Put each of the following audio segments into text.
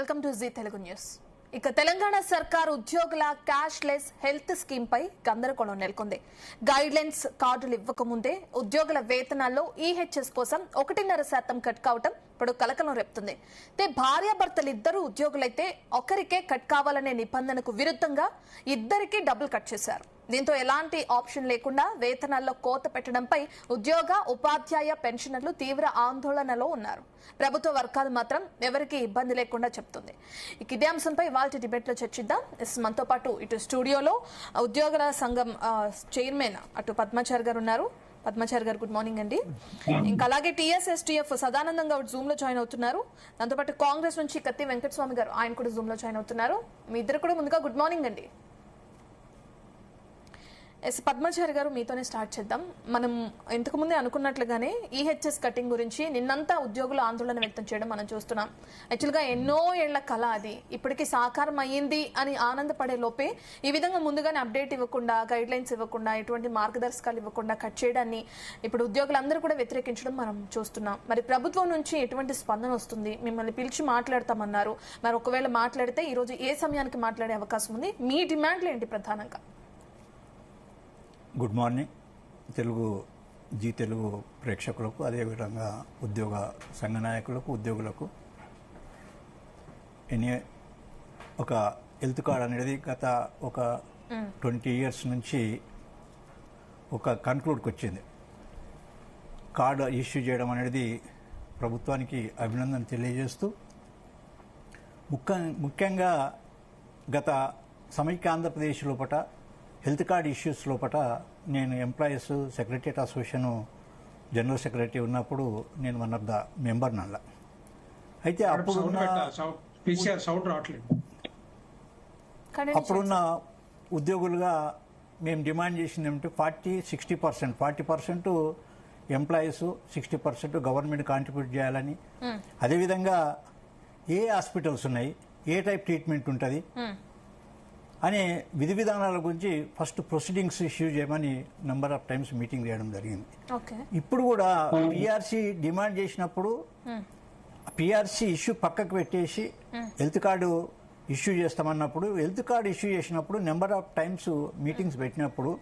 Welcome to Zee Telugu news. ఇక తెలంగాణ సర్కార్ ఉద్యోగుల క్యాష్లెస్ హెల్త్ స్కీమ్ పై గందరగోళం నెలకొంది. గైడ్ లైన్స్ కార్డులు ఇవ్వకముందే ఉద్యోగుల వేతనాల్లో ఈహెచ్ఎస్ కోసం 1.5% కట్ కావటం ఇప్పుడు కలకలం రేపుతుంది. భార్యాభర్తలు ఇద్దరు ఉద్యోగులైతే ఒకరికే కట్ కావాలనే నిబంధనకు విరుద్ధంగా ఇద్దరికీ డబ్బులు కట్ చేశారు. దీంతో ఎలాంటి ఆప్షన్ లేకుండా వేతనాల్లో కోత పెట్టడంపై ఉద్యోగ ఉపాధ్యాయ పెన్షనర్లు తీవ్ర ఆందోళనలో ఉన్నారు. ప్రభుత్వ వర్గాలు మాత్రం ఎవరికీ ఇబ్బంది లేకుండా చెప్తుంది. ఇదే అంశంపై ఇవాళ డిబేట్ లో చర్చిద్దాం. మనతో పాటు ఇటు స్టూడియోలో ఉద్యోగుల సంఘం చైర్మన్ అటు పద్మాచారి గారు ఉన్నారు. పద్మాచారి గారు గుడ్ మార్నింగ్ అండి. ఇంకా అలాగే టీఎస్ఎస్టీఎఫ్ సదానందం గౌడ్ జూమ్ లో జాయిన్ అవుతున్నారు. దాంతోపాటు కాంగ్రెస్ నుంచి కత్తి వెంకటస్వామి గారు ఆయన కూడా జూమ్ లో జాయిన్ అవుతున్నారు. మీ ఇద్దరు కూడా ముందుగా గుడ్ మార్నింగ్ అండి. పద్మాచారి గారు మీతోనే స్టార్ట్ చేద్దాం. మనం ఇంతకు ముందే అనుకున్నట్లుగానే ఈహెచ్ఎస్ కటింగ్ గురించి నిన్నంతా ఉద్యోగులు ఆందోళన వ్యక్తం చేయడం మనం చూస్తున్నాం. యాక్చువల్గా ఎన్నో ఏళ్ల కళ అది ఇప్పటికీ సాకారం అయ్యింది అని ఆనందపడే లోపే ఈ విధంగా ముందుగానే అప్డేట్ ఇవ్వకుండా, గైడ్ లైన్స్ ఇవ్వకుండా, ఎటువంటి మార్గదర్శకాలు ఇవ్వకుండా కట్ చేయడాన్ని ఇప్పుడు ఉద్యోగులందరూ కూడా వ్యతిరేకించడం మనం చూస్తున్నాం. మరి ప్రభుత్వం నుంచి ఎటువంటి స్పందన వస్తుంది? మిమ్మల్ని పిలిచి మాట్లాడతామన్నారు. మరి ఒకవేళ మాట్లాడితే ఈ రోజు ఏ సమయానికి మాట్లాడే అవకాశం ఉంది? మీ డిమాండ్లు ఏంటి ప్రధానంగా? గుడ్ మార్నింగ్ జీ తెలుగు ప్రేక్షకులకు, అదేవిధంగా ఉద్యోగ సంఘ నాయకులకు, ఉద్యోగులకు. ఒక హెల్త్ కార్డ్ అనేది గత ఒక 20 years నుంచి ఒక కన్క్లూడ్కి వచ్చింది. కార్డు ఇష్యూ చేయడం అనేది ప్రభుత్వానికి అభినందన తెలియజేస్తూ, ముఖ్యంగా గత సమైక్య ఆంధ్రప్రదేశ్ లోపల హెల్త్ కార్డ్ ఇష్యూస్ లోపల నేను employees secretariat association general secretary ఉన్నప్పుడు నేను వన్ ఆఫ్ ద మెంబర్ నల్ల. అయితే అప్పుడున్న ఉద్యోగులుగా మేము డిమాండ్ చేసింది ఏమిటి, 40-60%, 40% ఎంప్లాయీస్, 60% గవర్నమెంట్ కాంట్రిబ్యూట్ చేయాలని, అదేవిధంగా ఏ హాస్పిటల్స్ ఉన్నాయి, ఏ టైప్ ట్రీట్మెంట్ ఉంటుంది అనే విధి విధానాల గురించి ఫస్ట్ ప్రొసీడింగ్స్ ఇష్యూ చేయమని నెంబర్ ఆఫ్ టైమ్స్ మీటింగ్ చేయడం జరిగింది. ఇప్పుడు కూడా పిఆర్సీ డిమాండ్ చేసినప్పుడు పిఆర్సీ ఇష్యూ పక్కకు పెట్టేసి హెల్త్ కార్డు ఇష్యూ చేస్తామన్నప్పుడు, హెల్త్ కార్డు ఇష్యూ చేసినప్పుడు నెంబర్ ఆఫ్ టైమ్స్ మీటింగ్స్ పెట్టినప్పుడు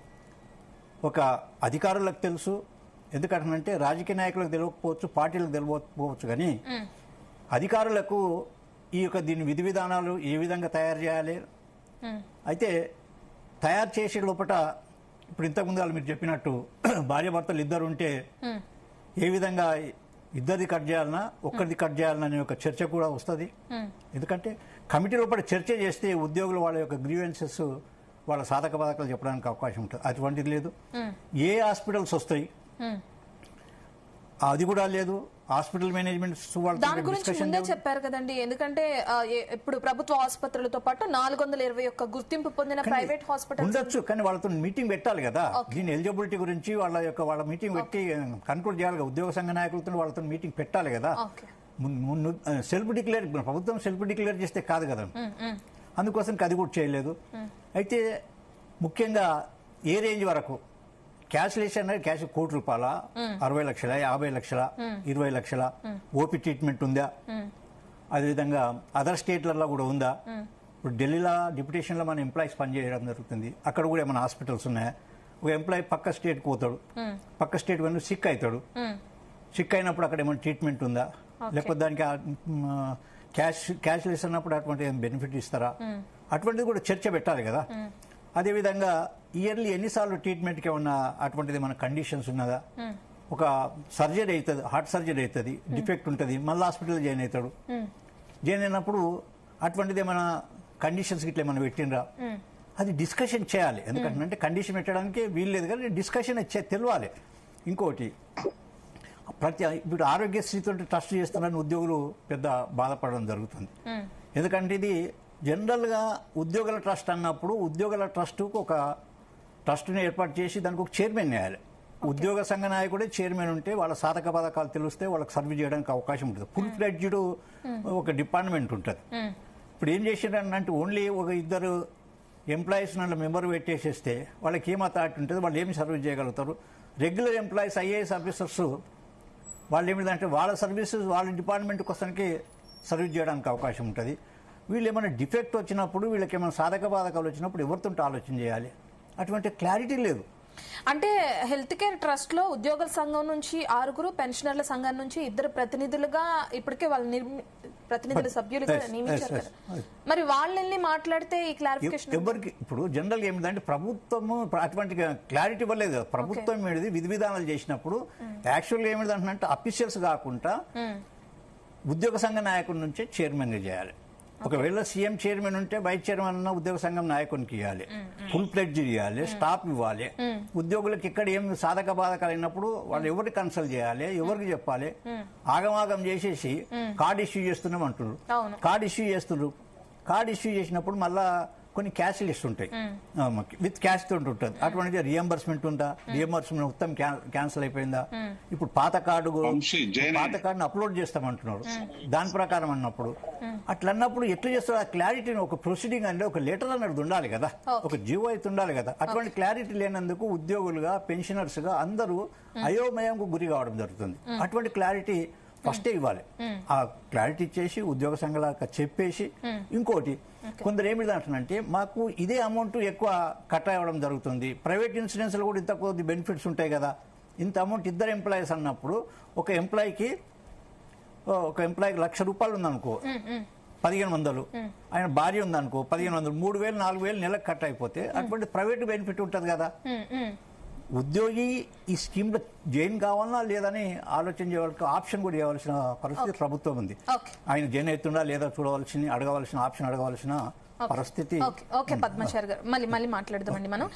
ఒక అధికారులకు తెలుసు, ఎందుకంటే రాజకీయ నాయకులకు తెలియకపోవచ్చు, పార్టీలకు తెలియకపోవచ్చు, కానీ అధికారులకు ఈ యొక్క దీని విధి విధానాలు ఏ విధంగా తయారు చేయాలి, అయితే తయారు చేసే లోపల ఇప్పుడు ఇంతకుముందు వాళ్ళు మీరు చెప్పినట్టు భార్యాభర్తలు ఇద్దరు ఉంటే ఏ విధంగా ఇద్దరిది కట్ చేయాలన్నా ఒక్కరిది కట్ చేయాలన్నా అనే ఒక చర్చ కూడా వస్తుంది. ఎందుకంటే కమిటీ లోపల చర్చ చేస్తే ఉద్యోగులు వాళ్ళ యొక్క గ్రీవెన్సెస్, వాళ్ళ సాధక బాధకాలు చెప్పడానికి అవకాశం ఉంటుంది. అటువంటిది లేదు. ఏ హాస్పిటల్స్ వస్తాయి అది కూడా లేదు. హాస్పిటల్ మేనేజ్మెంట్ దాని గురించి ముందే చెప్పారు కదండి. ఎందుకంటే ఇప్పుడు ప్రభుత్వ ఆసుపత్రులతో పాటు 421 గుర్తింపు పొందిన ప్రైవేట్ హాస్పిటల్ ఉండొచ్చు, కానీ వాళ్ళతో మీటింగ్ పెట్టాలి కదా. దీని ఎలిజిబిలిటీ గురించి వాళ్ళ మీటింగ్ పెట్టి కన్క్లూడ్ చేయాలి కదా. ఉద్యోగ సంఘ నాయకులతో వాళ్ళతో మీటింగ్ పెట్టాలి కదా. సెల్ఫ్ డిక్లేర్, ప్రభుత్వం సెల్ఫ్ డిక్లేర్ చేస్తే కాదు కదా. అందుకోసం అది కూడా చేయలేదు. అయితే ముఖ్యంగా ఏ రేంజ్ వరకు క్యాష్లెస్ అనేది క్యాష్ ₹1 కోటి, 60 లక్షల, 50 లక్షల, 20 లక్షల ఓపీ ట్రీట్మెంట్ ఉందా, అదేవిధంగా అదర్ స్టేట్లలో కూడా ఉందా. ఇప్పుడు ఢిల్లీలో డిప్యుటేషన్లో మన ఎంప్లాయీస్ పనిచేయడం జరుగుతుంది. అక్కడ కూడా ఏమైనా హాస్పిటల్స్ ఉన్నాయా? ఒక ఎంప్లాయీ పక్క స్టేట్కి పోతాడు, పక్క స్టేట్ వెళ్ళి సిక్ అవుతాడు. సిక్ అయినప్పుడు అక్కడ ఏమైనా ట్రీట్మెంట్ ఉందా, లేకపోతే దానికి క్యాష్లెస్ అన్నప్పుడు అటువంటి బెనిఫిట్ ఇస్తారా, అటువంటిది కూడా చర్చ పెట్టాలి కదా. అదేవిధంగా ఇయర్లీ ఎన్నిసార్లు ట్రీట్మెంట్కి ఏమన్నా అటువంటిది మన కండిషన్స్ ఉన్నదా. ఒక సర్జరీ అవుతుంది, హార్ట్ సర్జరీ అవుతుంది, డిఫెక్ట్ ఉంటుంది, మళ్ళీ హాస్పిటల్ జాయిన్ అవుతాడు. జాయిన్ అయినప్పుడు అటువంటిది ఏమైనా కండిషన్స్ ఇట్లా ఏమైనా పెట్టినరా, అది డిస్కషన్ చేయాలి. ఎందుకంటే కండిషన్ పెట్టడానికి వీలు లేదు, కానీ డిస్కషన్ తెలియాలి. ఇంకోటి, ఇప్పుడు ఆరోగ్యశ్రీతో ట్రస్ట్ చేస్తున్నారని ఉద్యోగులు పెద్ద బాధపడడం జరుగుతుంది. ఎందుకంటే ఇది జనరల్గా ఉద్యోగుల ట్రస్ట్ అన్నప్పుడు ఉద్యోగుల ట్రస్టుకు ఒక ట్రస్ట్ని ఏర్పాటు చేసి దానికి ఒక చైర్మన్ వేయాలి. ఉద్యోగ సంఘ నాయకుడే చైర్మన్ ఉంటే వాళ్ళ సాధక బాధకాలు తెలిస్తే వాళ్ళకి సర్వీస్ చేయడానికి అవకాశం ఉంటుంది. ఫుల్ ఫ్లెడ్జ్డ్ ఒక డిపార్ట్మెంట్ ఉంటుంది. ఇప్పుడు ఏం చేసారంటే ఓన్లీ ఒక ఇద్దరు ఎంప్లాయీస్ నన్ను మెంబర్ పెట్టేసేస్తే వాళ్ళకి ఏం అథారిటీ ఉంటుంది, వాళ్ళు ఏమి సర్వీస్ చేయగలుగుతారు. రెగ్యులర్ ఎంప్లాయీస్, ఐఏఎస్ ఆఫీసర్స్ వాళ్ళు ఏమిటంటే వాళ్ళ సర్వీసెస్ వాళ్ళ డిపార్ట్మెంట్ కోసానికి సర్వీస్ చేయడానికి అవకాశం ఉంటుంది. వీళ్ళు ఏమైనా డిఫెక్ట్ వచ్చినప్పుడు, వీళ్ళకి ఏమైనా సాధక బాధకాలు వచ్చినప్పుడు ఎవరితో ఆలోచన చేయాలి? అటువంటి క్లారిటీ లేదు. అంటే హెల్త్ కేర్ ట్రస్ట్ లో ఉద్యోగుల సంఘం నుంచి 6, పెన్షనర్ల సంఘం నుంచి 2 ప్రతినిధులుగా ఇప్పటికే వాళ్ళు ప్రతినిధుల సభ్యులుగా నియమించారు కదా, మరి వాళ్ళు వెళ్ళి మాట్లాడితే ఈ క్లారిఫికేషన్ ఎవరికి? ఇప్పుడు జనరల్ ఏమిటంటే ప్రభుత్వము అటువంటి క్లారిటీ ఇవ్వలేదు కదా. ప్రభుత్వం ఏమిటి విధి విధానాలు చేసినప్పుడు యాక్చువల్గా ఏమిటంటే అఫీషియల్స్ కాకుండా ఉద్యోగ సంఘ నాయకుడి నుంచే చైర్మన్ గా చేయాలి. ఒకవేళ సీఎం చైర్మన్ ఉంటే వైస్ చైర్మన్ అన్న ఉద్యోగ సంఘం నాయకునికి ఇవ్వాలి, ఫుల్ ప్లెడ్జ్ ఇవ్వాలి, స్టాఫ్ ఇవ్వాలి. ఉద్యోగులకు ఇక్కడ ఏం సాధక బాధకాలు అయినప్పుడు వాళ్ళు ఎవరికి కన్సల్ట్ చేయాలి, ఎవరికి చెప్పాలి? ఆగమాగం చేసేసి కార్డు ఇష్యూ చేస్తున్నాం అంటున్నారు. కార్డు ఇష్యూ చేసినప్పుడు మళ్ళా కొన్ని క్యాష్ లిస్ట్ ఉంటాయి, విత్ క్యాష్ తోటి ఉంటుంది. అటువంటి రియంబర్స్మెంట్ ఉందా? రియంబర్స్మెంట్ మొత్తం క్యాన్సిల్ అయిపోయిందా? ఇప్పుడు పాత కార్డుని అప్లోడ్ చేస్తామంటున్నారు. దాని ప్రకారం అన్నప్పుడు అట్లా అన్నప్పుడు ఎట్లా చేస్తారు? ఆ క్లారిటీని ఒక ప్రొసీడింగ్ అంటే ఒక లెటర్ అన్నది ఉండాలి కదా, ఒక జీవో అయితే ఉండాలి కదా. అటువంటి క్లారిటీ లేనందుకు ఉద్యోగులుగా, పెన్షనర్స్ గా అందరూ అయోమయంకు గురి కావడం జరుగుతుంది. అటువంటి క్లారిటీ ఫస్టే ఇవ్వాలి. ఆ క్లారిటీ ఇచ్చేసి ఉద్యోగ సంఘాలకు చెప్పేసి, ఇంకోటి కొందరు ఏమిటి అంటున్నంటే మాకు ఇదే అమౌంట్ ఎక్కువ కట్ అవ్వడం జరుగుతుంది, ప్రైవేట్ ఇన్సూరెన్స్ లో కూడా ఇంత కొద్ది బెనిఫిట్స్ ఉంటాయి కదా, ఇంత అమౌంట్ 2 ఎంప్లాయీస్ అన్నప్పుడు ఒక ఎంప్లాయీకి ₹1,00,000 ఉందనుకో, 1,500, ఆయన భార్య ఉందనుకో 1,500, 3,000, 4,000 నెలకు కట్ అయిపోతే అటువంటి ప్రైవేట్ బెనిఫిట్ ఉంటుంది కదా. ఉద్యోగి ఈ స్కీమ్ లో జాయిన్ కావాలన్నా లేదని ఆలోచన చేయవలసిన ఆప్షన్ కూడా ఇవ్వాల్సిన పరిస్థితి ప్రభుత్వం ఉంది. ఆయన జాయిన్ అవుతుందా లేదా అడగవలసిన ఆప్షన్ అడగవలసిన పరిస్థితి. ఓకే పద్మచారి గారు, మళ్ళీ మాట్లాడదామండి మనం.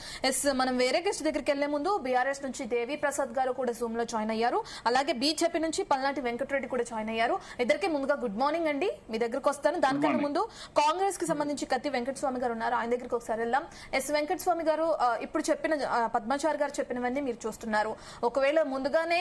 మనం వేరే గెస్ట్ దగ్గరికి వెళ్లే ముందు బీఆర్ఎస్ నుంచి దేవి ప్రసాద్ గారు కూడా జూమ్ లో జాయిన్ అయ్యారు. అలాగే బీజేపీ నుంచి పల్నాటి వెంకటరెడ్డి కూడా జాయిన్ అయ్యారు. ఇద్దరికి ముందుగా గుడ్ మార్నింగ్ అండి. మీ దగ్గరకు వస్తాను. దానికన్నా ముందు కాంగ్రెస్ కి సంబంధించి కత్తి వెంకటస్వామి గారు ఉన్నారు, ఆయన దగ్గరికి ఒకసారి వెళ్దాం. వెంకటస్వామి గారు, ఇప్పుడు చెప్పిన పద్మచారి గారు చెప్పినవన్నీ మీరు చూస్తున్నారు. ఒకవేళ ముందుగానే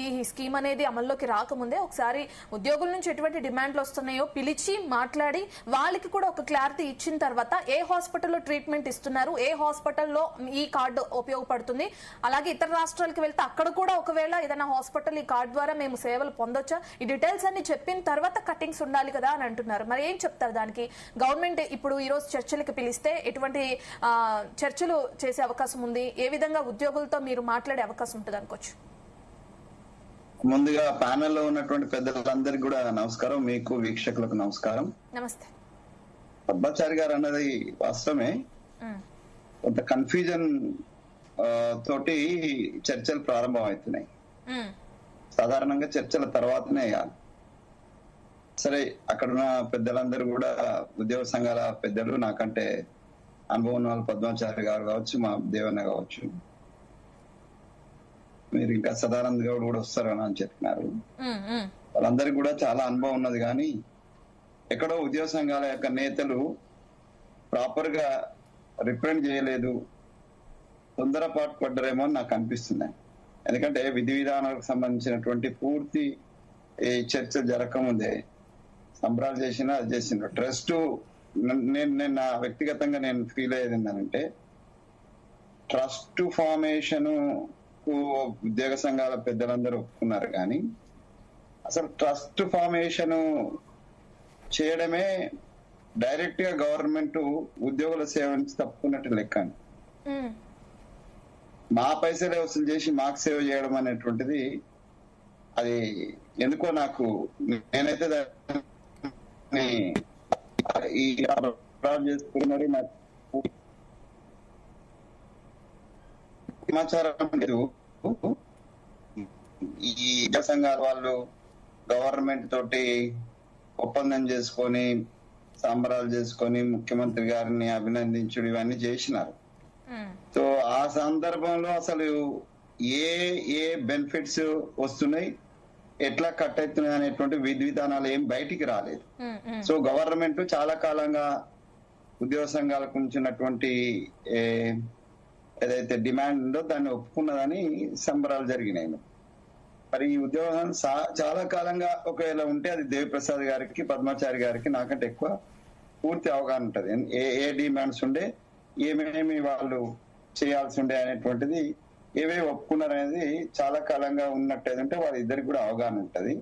ఈ స్కీమ్ అనేది అమల్లోకి రాకముందే ఒకసారి ఉద్యోగుల నుంచి ఎటువంటి డిమాండ్లు వస్తున్నాయో పిలిచి మాట్లాడి వాళ్ళకి కూడా ఒక క్లారిటీ ఇచ్చిన తర్వాత ఏ హాస్పిటల్లో ట్రీట్మెంట్ ఇస్తున్నారు, ఏ హాస్పిటల్లో ఈ కార్డు ఉపయోగపడుతుంది, అలాగే ఇతర రాష్ట్రాలకు వెళ్తే అక్కడ కూడా ఒకవేళ ఏదైనా హాస్పిటల్ ఈ కార్డు ద్వారా మేము సేవలు పొందొచ్చా, ఈ డీటెయిల్స్ అన్ని చెప్పిన తర్వాత కటింగ్స్ ఉండాలి కదా అని అంటున్నారు. మరి ఏం చెప్తారు దానికి? గవర్నమెంట్ ఇప్పుడు ఈ రోజు చర్చలకు పిలిస్తే ఎటువంటి చర్చలు చేసే అవకాశం ఉంది? ఏ విధంగా ఉద్యోగులతో మీరు మాట్లాడే అవకాశం ఉంటుంది అనుకోవచ్చు? ముందుగా ప్యానెల్ లో ఉన్నటువంటి పెద్దలందరికీ కూడా నమస్కారం, మీకు వీక్షకులకు నమస్కారం. నమస్తే. పద్మచారి గారు అన్నది వాస్తవమే. కొంత కన్ఫ్యూజన్ తోటి చర్చలు ప్రారంభం అవుతున్నాయి. సాధారణంగా చర్చల తర్వాతనే సరే అక్కడున్న పెద్దలందరూ కూడా ఉద్యోగ సంఘాల పెద్దలు, నాకంటే అనుభవం ఉన్న వాళ్ళు పద్మచారి గారు కావచ్చు, మా దేవన్న కావచ్చు, మీరు ఇంకా సదానంద్ గౌడ్ కూడా వస్తారని అని చెప్పినారు. వాళ్ళందరికీ కూడా చాలా అనుభవం ఉన్నది. కానీ ఎక్కడో ఉద్యోగ సంఘాల యొక్క నేతలు ప్రాపర్ గా రిప్రజెంట్ చేయలేదు, తొందరపాటు పడ్డరేమో అని నాకు అనిపిస్తున్నాయి. ఎందుకంటే విధి విధానాలకు సంబంధించినటువంటి పూర్తి ఈ చర్చ జరగకముందే సంబరాలు చేసినా అది చేసిన ట్రస్ట్. నేను నా వ్యక్తిగతంగా నేను ఫీల్ అయ్యేది ఏంటంటే, ట్రస్ట్ ఫార్మేషన్ కు ఉద్యోగ సంఘాల పెద్దలందరూ ఒప్పుకున్నారు, కానీ అసలు ట్రస్ట్ ఫార్మేషన్ చేయడమే డైరెక్ట్ గా గవర్నమెంట్ ఉద్యోగుల సేవ నుంచి తప్పుకున్నట్టు లెక్క. మా పైసలే వసూలు చేసి మాకు సేవ చేయడం అనేటువంటిది అది ఎందుకో నాకు, నేనైతే ఈ చేసుకున్నారు. నాకు సమాచారం లేదు. ఈ సంఘాల వాళ్ళు గవర్నమెంట్ తోటి ఒప్పందం చేసుకొని సంబరాలు చేసుకొని ముఖ్యమంత్రి గారిని అభినందించడం ఇవన్నీ చేసినారు. సో ఆ సందర్భంలో అసలు ఏ బెనిఫిట్స్ వస్తున్నాయి, ఎట్లా కట్ అవుతున్నాయి అనేటువంటి విధి విధానాలు ఏం బయటికి రాలేదు. సో గవర్నమెంట్ చాలా కాలంగా ఉద్యోగ సంఘాలకు ఉంచినటువంటి ఏదైతే డిమాండ్ ఉందో దాన్ని ఒప్పుకున్నదని సంబరాలు జరిగినాయి. మరి ఈ ఉద్యోగం చాలా కాలంగా ఒకవేళ ఉంటే అది దేవిప్రసాద్ గారికి, పద్మచారి గారికి నాకంటే ఎక్కువ పూర్తి అవగాహన ఉంటది. ఏ డిమాండ్స్ ఉండే, ఏమేమి వాళ్ళు చేయాల్సి ఉండే అనేటువంటిది, ఏవే ఒప్పుకున్నారు అనేది చాలా కాలంగా ఉన్నట్టు ఏదంటే వాళ్ళిద్దరికి కూడా అవగాహన ఉంటది.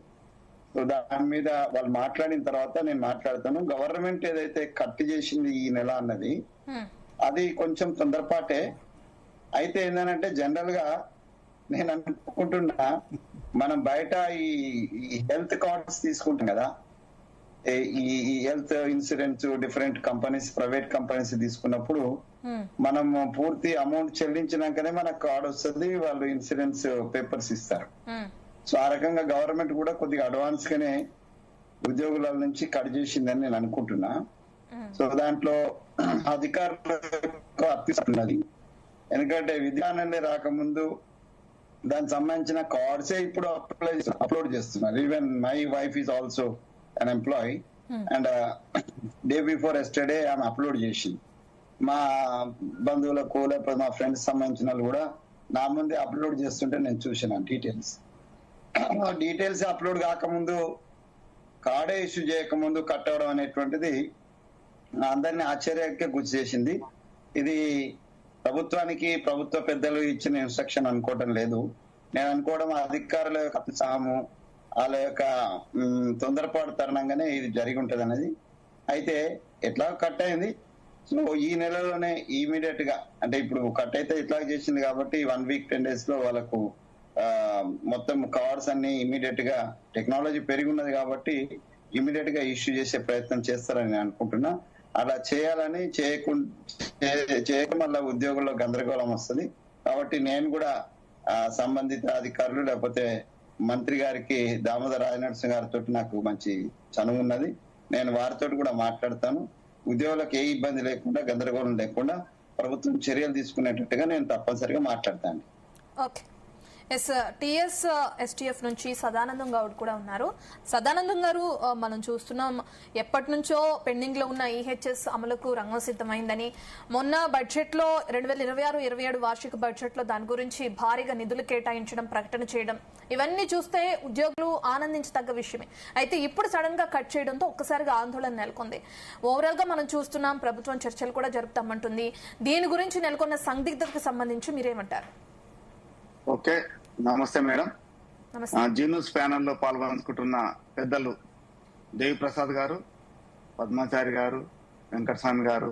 సో దాని మీద వాళ్ళు మాట్లాడిన తర్వాత నేను మాట్లాడతాను. గవర్నమెంట్ ఏదైతే కట్ చేసింది ఈ నెల అన్నది అది కొంచెం తొందరపాటే. అయితే ఏంటంటే జనరల్ గా నేను అనుకుంటున్నా, మనం బయట ఈ హెల్త్ కార్డ్స్ తీసుకుంటాం కదా, ఈ health insurance different companies, private companies తీసుకున్నప్పుడు మనం పూర్తి అమౌంట్ చెల్లించినాకనే మనకు కార్డ్ వస్తుంది, వాళ్ళు ఇన్సూరెన్స్ పేపర్స్ ఇస్తారు. సో ఆ రకంగా గవర్నమెంట్ కూడా కొద్దిగా అడ్వాన్స్ గానే ఉద్యోగుల నుంచి కట్ చేసిందని నేను అనుకుంటున్నా. సో దాంట్లో అధికారులకు అర్థిస్తున్నది, ఎందుకంటే విధానాన్ని రాకముందు దానికి సంబంధించిన కార్డ్సే ఇప్పుడు అప్లోడ్ చేస్తున్నారు. Even my wife is also an employee and day before yesterday ఆమె అప్లోడ్ చేసింది. మా బంధువులకు లేకపోతే మా ఫ్రెండ్స్ సంబంధించిన వాళ్ళు కూడా నా ముందే అప్లోడ్ చేస్తుంటే నేను చూసాను డీటెయిల్స్ అప్లోడ్ కాకముందు, కార్డే ఇష్యూ చేయకముందు కట్ అవడం అనేటువంటిది అందరినీ ఆశ్చర్యానికి గురి చేసింది. ఇది ప్రభుత్వానికి ప్రభుత్వ పెద్దలు ఇచ్చిన ఇన్స్ట్రక్షన్ అనుకోవడం లేదు. నేను అనుకోవడం అధికారుల యొక్క ఉత్సాహము, వాళ్ళ యొక్క తొందరపాటు తరుణంగానే ఇది జరిగి ఉంటది అనేది. అయితే ఎట్లా కట్ అయింది, సో ఈ నెలలోనే ఇమీడియట్ గా, అంటే ఇప్పుడు కట్ అయితే ఇట్లా చేసింది కాబట్టి 1 వీక్ 10 days లో వాళ్ళకు మొత్తం కార్డ్స్ అన్ని ఇమీడియట్ గా, టెక్నాలజీ పెరిగి ఉన్నది కాబట్టి ఇమీడియట్ గా ఇష్యూ చేసే ప్రయత్నం చేస్తారని నేను అనుకుంటున్నా. అలా చేయాలని చేయక మళ్ళీ ఉద్యోగుల్లో గందరగోళం వస్తుంది. కాబట్టి నేను కూడా సంబంధిత అధికారులు లేకపోతే మంత్రి గారికి, దామోదర్ రాజనరసింహ గారితో నాకు మంచి చనువు ఉన్నది, నేను వారితో కూడా మాట్లాడతాను. ఉద్యోగులకు ఏ ఇబ్బంది లేకుండా, గందరగోళం లేకుండా ప్రభుత్వం చర్యలు తీసుకునేటట్టుగా నేను తప్పనిసరిగా మాట్లాడతాను. ఓకే. ఎస్, టిఎస్ ఎస్టీఎఫ్ నుంచి సదానందం గౌడ్ కూడా ఉన్నారు. సదానందం గారు, మనం చూస్తున్నాం ఎప్పటి నుంచో పెండింగ్ లో ఉన్న ఈహెచ్ఎస్ అమలుకు రంగం సిద్ధమైందని, మొన్న బడ్జెట్ లో 2026-27 వార్షిక బడ్జెట్ లో దాని గురించి భారీగా నిధులు కేటాయించడం, ప్రకటన చేయడం, ఇవన్నీ చూస్తే ఉద్యోగులు ఆనందించదగ్గ విషయమే. అయితే ఇప్పుడు సడన్ గా కట్ చేయడంతో ఒక్కసారిగా ఆందోళన నెలకొంది. ఓవరాల్ గా మనం చూస్తున్నాం ప్రభుత్వం చర్చలు కూడా జరుపుతామంటుంది. దీని గురించి నెలకొన్న సందిగ్ధతకు సంబంధించి మీరేమంటారు? ఓకే, నమస్తే మేడం. జీ న్యూస్ ప్యానెల్ లో పాల్గొనుకుంటున్న పెద్దలు దేవి ప్రసాద్ గారు, పద్మాచారి గారు, వెంకటస్వామి గారు,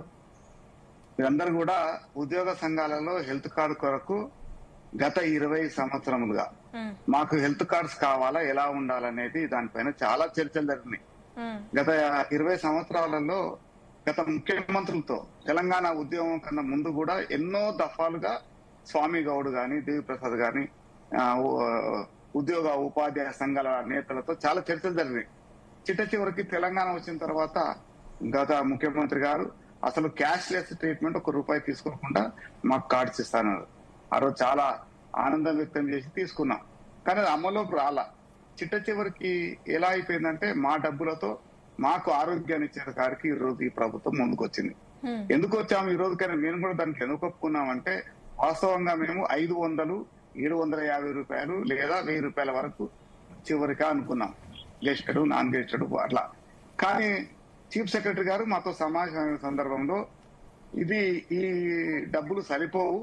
వీరందరూ కూడా ఉద్యోగ సంఘాలలో హెల్త్ కార్డు కొరకు గత 20 సంవత్సరములుగా మాకు హెల్త్ కార్డ్స్ కావాలా, ఎలా ఉండాలనేది దానిపైన చాలా చర్చలు జరిగినాయి. గత 20 సంవత్సరాలలో గత ముఖ్యమంత్రులతో తెలంగాణ ఉద్యమం కన్నా ముందు కూడా ఎన్నో దఫాలుగా స్వామి గౌడ్ గాని, దేవి ప్రసాద్ గాని, ఉద్యోగ ఉపాధ్యాయ సంఘాల నేతలతో చాలా చర్చలు జరిగినాయి. చివరికి తెలంగాణ వచ్చిన తర్వాత గత ముఖ్యమంత్రి గారు అసలు క్యాష్ లెస్ ట్రీట్మెంట్ ₹1 తీసుకోకుండా మాకు కార్డ్స్ ఇస్తానన్నారు. ఆ రోజు చాలా ఆనందం వ్యక్తం చేసి తీసుకున్నాం. కానీ అది అమలులోకి రాలా. చివరికి ఎలా అయిపోయిందంటే, మా డబ్బులతో మాకు ఆరోగ్యాన్ని ఇచ్చే కాడికి ఈ రోజు ఈ ప్రభుత్వం ముందుకు వచ్చింది. ఎందుకు వచ్చాము ఈ రోజు, కానీ నేను కూడా దానికి ఎందుకు ఒప్పుకున్నామంటే, వాస్తవంగా మేము 500, ₹750 లేదా ₹1000 వరకు చివరిగా అనుకున్నాం, గెస్టెడ్, నాన్ గెస్టెడ్ అట్లా. కానీ చీఫ్ సెక్రటరీ గారు మాతో సమావేశమైన సందర్భంలో ఈ డబ్బులు సరిపోవు,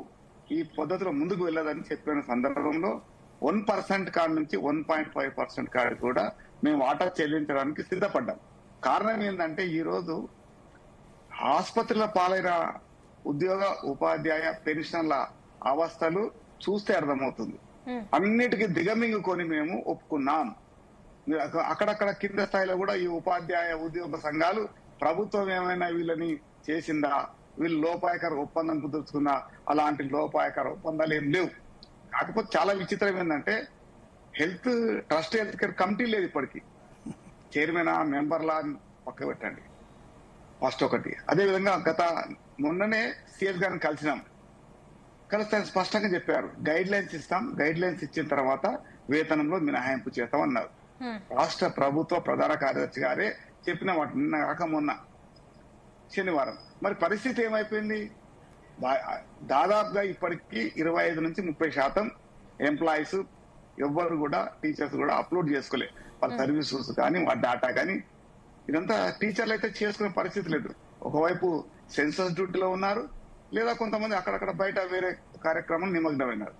ఈ పద్ధతిలో ముందుకు వెళ్ళదని చెప్పిన సందర్భంలో 1% కాడ నుంచి 1.5% కాడ కూడా మేము వాటా చెల్లించడానికి సిద్ధపడ్డాం. కారణం ఏంటంటే, ఈ రోజు ఆసుపత్రుల పాలైన ఉద్యోగ ఉపాధ్యాయ పెన్షన్ల అవస్థలు చూస్తే అర్థమవుతుంది. అన్నిటికీ దిగమింగుకొని మేము ఒప్పుకున్నాం. అక్కడక్కడ కింద స్థాయిలో కూడా ఈ ఉపాధ్యాయ ఉద్యోగ సంఘాలు ప్రభుత్వం ఏమైనా వీళ్ళని చేసిందా, వీళ్ళు లోపాయకర ఒప్పందం కుదుర్చుకుందా, అలాంటి లోపాయకర ఒప్పందాలు ఏం లేవు. కాకపోతే చాలా విచిత్రం ఏంటంటే, హెల్త్ కేర్ కమిటీ లేదు ఇప్పటికీ. చైర్మన్, మెంబర్లా పక్క పెట్టండి ఫస్ట్ ఒకటి. అదేవిధంగా మొన్ననే సిఎస్ గారిని కలిసినాం. కలిసి ఆయన స్పష్టంగా చెప్పారు, గైడ్ లైన్స్ ఇస్తాం, గైడ్ లైన్స్ ఇచ్చిన తర్వాత వేతనంలో మినహాయింపు చేస్తాం అన్నారు. రాష్ట్ర ప్రభుత్వ ప్రధాన కార్యదర్శి గారే చెప్పిన వాటి నిన్న కాక మొన్న శనివారం. మరి పరిస్థితి ఏమైపోయింది? దాదాపుగా ఇప్పటికీ 25 నుంచి 30% ఎంప్లాయీస్ ఎవ్వరు కూడా, టీచర్స్ కూడా అప్లోడ్ చేసుకోలేదు వాళ్ళ సర్వీసెస్ కానీ, వాళ్ళ డేటా కానీ. ఇదంతా టీచర్లు అయితే చేసుకునే పరిస్థితి లేదు. ఒకవైపు సెన్సస్ డ్యూటీలో ఉన్నారు, లేదా కొంతమంది అక్కడక్కడ బయట వేరే కార్యక్రమం నిమగ్నమైనారు.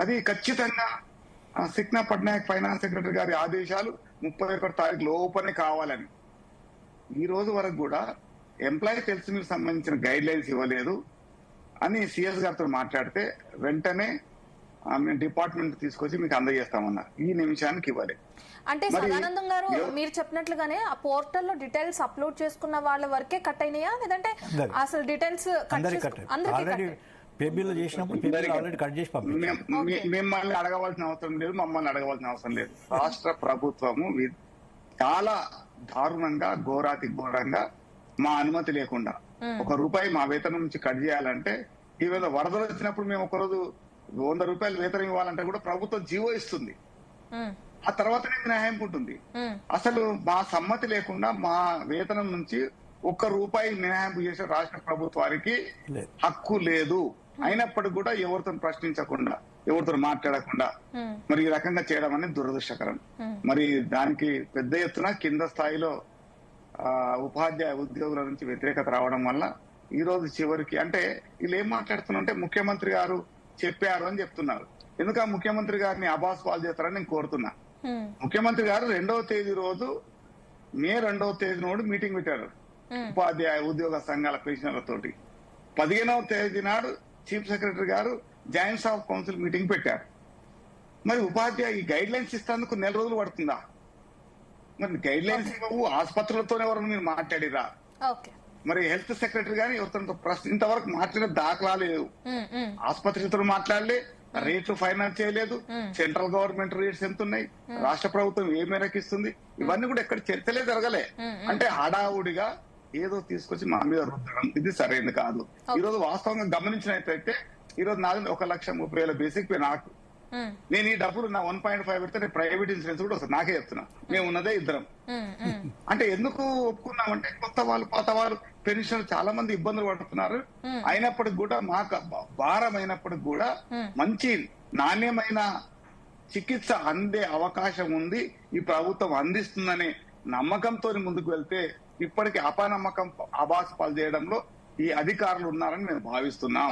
అది ఖచ్చితంగా సిక్నా పట్నాయక్ ఫైనాన్స్ సెక్రటరీ గారి ఆదేశాలు 31 తారీఖు లోపలే కావాలని. ఈ రోజు వరకు కూడా ఎంప్లాయీస్ హెల్త్ మీకు సంబంధించిన గైడ్ లైన్స్ ఇవ్వలేదు అని సిఎస్ గారితో మాట్లాడితే వెంటనే మేము డిపార్ట్మెంట్ తీసుకొచ్చి మీకు అందజేస్తామన్నారు. ఈ నిమిషానికి ఇవ్వాలి. అంటే సదానందం గారు మీరు చెప్పినట్లుగానే ఆ పోర్టల్లో డీటెయిల్స్ అప్లోడ్ చేసుకున్న వాళ్ళ వరకే కట్ అయినాయా, లేదంటే అసలు డీటెయిల్స్ మిమ్మల్ని అడగవలసిన అవసరం లేదు, మమ్మల్ని అడగవలసిన అవసరం లేదు. రాష్ట్ర ప్రభుత్వము చాలా దారుణంగా ఘోరాతి ఘోరంగా మా అనుమతి లేకుండా ₹1 మా వేతనం నుంచి కట్ చేయాలంటే, ఈవేళ వరదలు వచ్చినప్పుడు మేము ఒకరోజు ₹100 వేతనం ఇవ్వాలంటే కూడా ప్రభుత్వం జీవో ఇస్తుంది. ఆ తర్వాతనే న్యాయం ఉంటుంది. అసలు మా సమ్మతి లేకుండా మా వేతనం నుంచి ₹1 మినహాయింపు చేసే రాష్ట్ర ప్రభుత్వానికి హక్కు లేదు. అయినప్పటికీ కూడా ఎవరితో ప్రశ్నించకుండా, ఎవరితో మాట్లాడకుండా మరి ఈ రకంగా చేయడం అనేది దురదృష్టకరం. మరి దానికి పెద్ద ఎత్తున కింద స్థాయిలో ఉపాధ్యాయ ఉద్యోగుల నుంచి వ్యతిరేకత రావడం వల్ల ఈ రోజు చివరికి అంటే వీళ్ళు ఏం మాట్లాడుతున్నారంటే ముఖ్యమంత్రి గారు చెప్పారు అని చెప్తున్నారు. ఎందుకు ఆ ముఖ్యమంత్రి గారిని అబాస్ పాలు చేస్తారని నేను కోరుతున్నా. ముఖ్యమంత్రి గారు 2వ తేదీ రోజు మే 2వ తేదీ నాడు మీటింగ్ పెట్టారు ఉపాధ్యాయ ఉద్యోగ సంఘాల పెన్షనర్లతోటి. 15వ తేదీ నాడు చీఫ్ సెక్రటరీ గారు జాయింట్ స్టాఫ్ కౌన్సిల్ మీటింగ్ పెట్టారు. మరి ఉపాధ్యాయ ఈ గైడ్ లైన్స్ ఇస్తేందుకు 1 నెల రోజులు పడుతుందా? మరి గైడ్ లైన్స్ ఇవ్వవు, ఆసుపత్రులతో ఎవరు మీరు మాట్లాడిరా? మరి హెల్త్ సెక్రటరీ గాని ఎవరితో ప్రశ్న ఇంతవరకు మాట్లాడే దాఖలాలు లేవు. ఆసుపత్రులతో మాట్లాడలే, రేట్లు ఫైనాన్స్ చేయలేదు, సెంట్రల్ గవర్నమెంట్ రేట్స్ ఎంత ఉన్నాయి, రాష్ట్ర ప్రభుత్వం ఏ మేరకు ఇస్తుంది, ఇవన్నీ కూడా ఎక్కడ చర్చలే జరగలే. అంటే హడావుడిగా ఏదో తీసుకొచ్చి మా మీద రుద్దడం ఇది సరైనది కాదు. ఈ రోజు వాస్తవంగా గమనించినట్లయితే ఈ రోజు నాది 1,30,000 బేసిక్ పే నాకు. నేను ఈ డబ్బులు నా 1.5 పెడితే ప్రైవేట్ ఇన్సూరెన్స్ కూడా వస్తుంది. నాకే చెప్తున్నా, మేము ఉన్నదే ఇద్దరం. అంటే ఎందుకు ఒప్పుకున్నామంటే కొత్త వాళ్ళు పాత వాళ్ళు పెన్షన్ చాలా మంది ఇబ్బందులు పడుతున్నారు. అయినప్పటికి కూడా మాకు భారం అయినప్పటికి కూడా మంచి నాణ్యమైన చికిత్స అందే అవకాశం ఉంది, ఈ ప్రభుత్వం అందిస్తుందనే నమ్మకంతో ముందుకు వెళ్తే ఇప్పటికీ అపనమ్మకం అబాస్ పాలు చేయడంలో ఈ అధికారులు ఉన్నారని మేము భావిస్తున్నాం.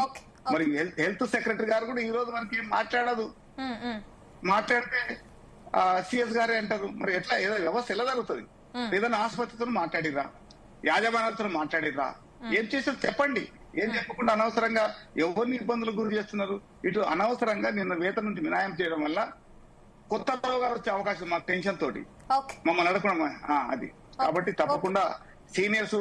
మరి హెల్త్ సెక్రటరీ గారు కూడా ఈ రోజు మనకి మాట్లాడదు. మాట్లాడితే సిఎస్ గారే అంటారు. మరి ఎట్లా ఏదో వ్యవస్థ ఎలా జరుగుతుంది? ఏదైనా ఆసుపత్రితో మాట్లాడిరా, యాజమాన్యాలతో మాట్లాడిరా, ఏం చేసారు చెప్పండి. ఏం చెప్పకుండా అనవసరంగా ఎవరిని ఇబ్బందులు గురి చేస్తున్నారు. ఇటు అనవసరంగా నిన్న వేతనం నుంచి మినహాయింపు చేయడం వల్ల కొత్త రోగాలు వచ్చే అవకాశం మాకు టెన్షన్ తోటి మమ్మల్ని అడగడం అది. కాబట్టి తప్పకుండా సీనియర్స్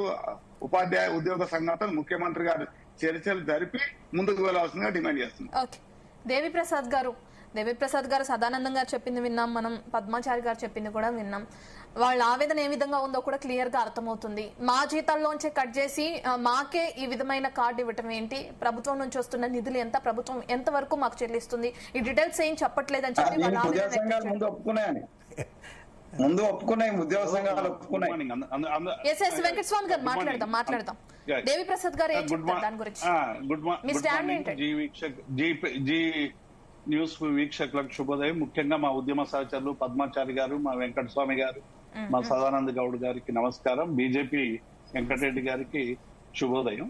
ఉపాధ్యాయ ఉద్యోగ సంఘాలతో ముఖ్యమంత్రి గారు చర్చలు జరిపి ముందుకు వెళ్లాల్సిందిగా డిమాండ్ చేస్తున్నారు. దేవిప్రసాద్ గారు సదానందం గారు చెప్పింది విన్నాం, మనం పద్మాచారి గారు చెప్పింది కూడా విన్నాం. వాళ్ళ ఆవేదన ఏ విధంగా ఉందో కూడా క్లియర్ గా అర్థమవుతుంది. మా జీతాల్లోంచి కట్ చేసి మాకే ఈ విధమైన కార్డు ఇవ్వటం ఏంటి, ప్రభుత్వం నుంచి వస్తున్న నిధులు ఎంత, ప్రభుత్వం ఎంత వరకు మాకు చెల్లిస్తుంది, ఈ డీటెయిల్స్ ఏం చెప్పట్లేదని చెప్పి ముందు ఒప్పుకున్నాయి, ఉద్యోగ సంఘాలు ఒప్పుకున్నాయి. వెంకటస్వామి గారు మాట్లాడదాం. దేవిప్రసాద్ గారు ఏం చెప్తారు దాని గురించి? మీ స్టాండ్ ఏంటి? న్యూస్ వీక్షకులకు శుభోదయం. ముఖ్యంగా మా ఉద్యమ సహచరులు పద్మాచారి గారు, మా వెంకటస్వామి గారు, మా సదానంద గౌడ్ గారికి నమస్కారం. బీజేపీ వెంకటరెడ్డి గారికి శుభోదయం.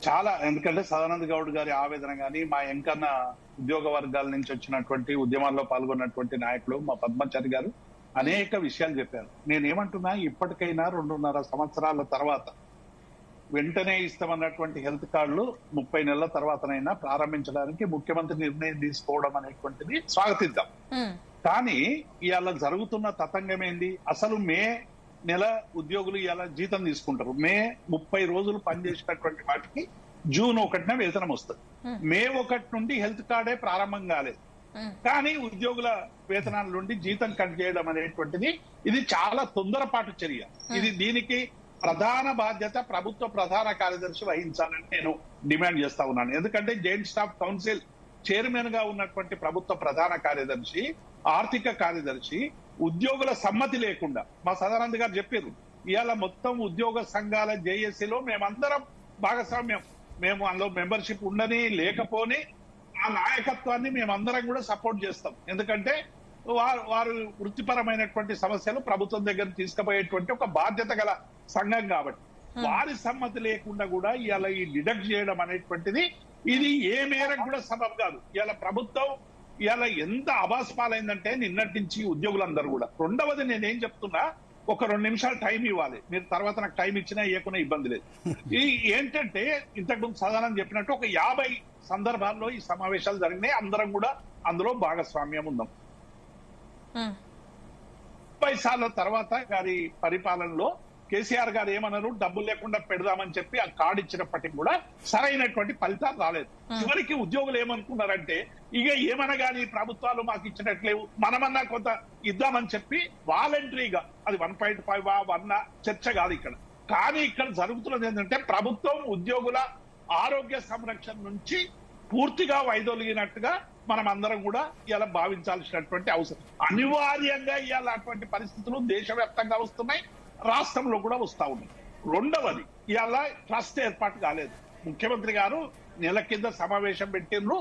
చాలా ఎందుకంటే సదానంద గౌడ్ గారి ఆవేదన గాని, మా ఎంకన్న ఉద్యోగ వర్గాల నుంచి వచ్చినటువంటి ఉద్యమాల్లో పాల్గొన్నటువంటి నాయకులు మా పద్మాచారి గారు అనేక విషయాలు చెప్పారు. నేనేమంటున్నా, ఇప్పటికైనా 2.5 సంవత్సరాల తర్వాత వెంటనే ఇస్తామన్నటువంటి హెల్త్ కార్డులు 30 నెలల తర్వాతనైనా ప్రారంభించడానికి ముఖ్యమంత్రి నిర్ణయం తీసుకోవడం అనేటువంటిది స్వాగతిద్దాం. కానీ ఇవాళ జరుగుతున్న తతంగం ఏంది? అసలు మే నెల ఉద్యోగులు ఇవాళ జీతం తీసుకుంటారు. మే 30 రోజులు పనిచేసినటువంటి వాటికి జూన్ 1న వేతనం వస్తుంది. మే 1 నుండి హెల్త్ కార్డే ప్రారంభం కాలేదు. కానీ ఉద్యోగుల వేతనాల నుండి జీతం కట్ చేయడం అనేటువంటిది ఇది చాలా తొందరపాటు చర్య. దీనికి ప్రధాన బాధ్యత ప్రభుత్వ ప్రధాన కార్యదర్శి వహించాలని నేను డిమాండ్ చేస్తా ఉన్నాను. ఎందుకంటే జాయింట్ స్టాఫ్ కౌన్సిల్ చైర్మన్ గా ఉన్నటువంటి ప్రభుత్వ ప్రధాన కార్యదర్శి, ఆర్థిక కార్యదర్శి ఉద్యోగుల సమ్మతి లేకుండా, మా సదానంద్ గారు చెప్పారు, ఇవాళ మొత్తం ఉద్యోగ సంఘాల జేఏసీలో మేమందరం భాగస్వామ్యం. మేము అందులో మెంబర్షిప్ ఉండని లేకపోని ఆ నాయకత్వాన్ని మేమందరం కూడా సపోర్ట్ చేస్తాం. ఎందుకంటే వారు వృత్తిపరమైనటువంటి సమస్యలు ప్రభుత్వం దగ్గర తీసుకుపోయేటువంటి ఒక బాధ్యత గల సంఘం కాబట్టి వారి సమ్మతి లేకుండా కూడా ఇవాళ ఈ డిడక్ట్ చేయడం అనేటువంటిది ఇది ఏ మేరకు కూడా సబబు కాదు. ఇవాళ ప్రభుత్వం ఇవాళ ఎంత అబాస్పాలైందంటే నిన్నటి నుంచి ఉద్యోగులందరూ కూడా. రెండవది నేనేం చెప్తున్నా, ఒక 2 నిమిషాలు టైం ఇవ్వాలి. మీరు తర్వాత నాకు టైం ఇచ్చినా ఇవ్వకున్నా ఇబ్బంది లేదు. ఈ ఏంటంటే ఇంతకుముందు సాధారణ చెప్పినట్టు ఒక 50 సందర్భాల్లో ఈ సమావేశాలు జరిగినాయి. అందరం కూడా అందులో భాగస్వామ్యం ఉందాం. 30 సార్ల తర్వాత గారి పరిపాలనలో కేసీఆర్ గారు ఏమన్నారు, డబ్బులు లేకుండా పెడదామని చెప్పి ఆ కార్డు ఇచ్చినప్పటికీ కూడా సరైనటువంటి ఫలితాలు రాలేదు. చివరికి ఉద్యోగులు ఏమనుకున్నారంటే, ఇక ఏమన్నా కానీ ప్రభుత్వాలు మాకు ఇచ్చినట్లేవు, మనమన్నా కొంత ఇద్దామని చెప్పి వాలంటరీగా, అది 1.5 1 చర్చ కాదు ఇక్కడ. కానీ ఇక్కడ జరుగుతున్నది ఏంటంటే, ప్రభుత్వం ఉద్యోగుల ఆరోగ్య సంరక్షణ నుంచి పూర్తిగా వైదొలిగినట్టుగా మనం అందరం కూడా ఇలా భావించాల్సినటువంటి అవసరం. అనివార్యంగా ఇవాళ అటువంటి పరిస్థితులు దేశవ్యాప్తంగా వస్తున్నాయి, రాష్ట్రంలో కూడా వస్తా ఉన్నాయి. రెండవది, ఇవాళ ట్రస్ట్ ఏర్పాటు కాలేదు. ముఖ్యమంత్రి గారు నెల కింద సమావేశం పెట్టిండ్రు.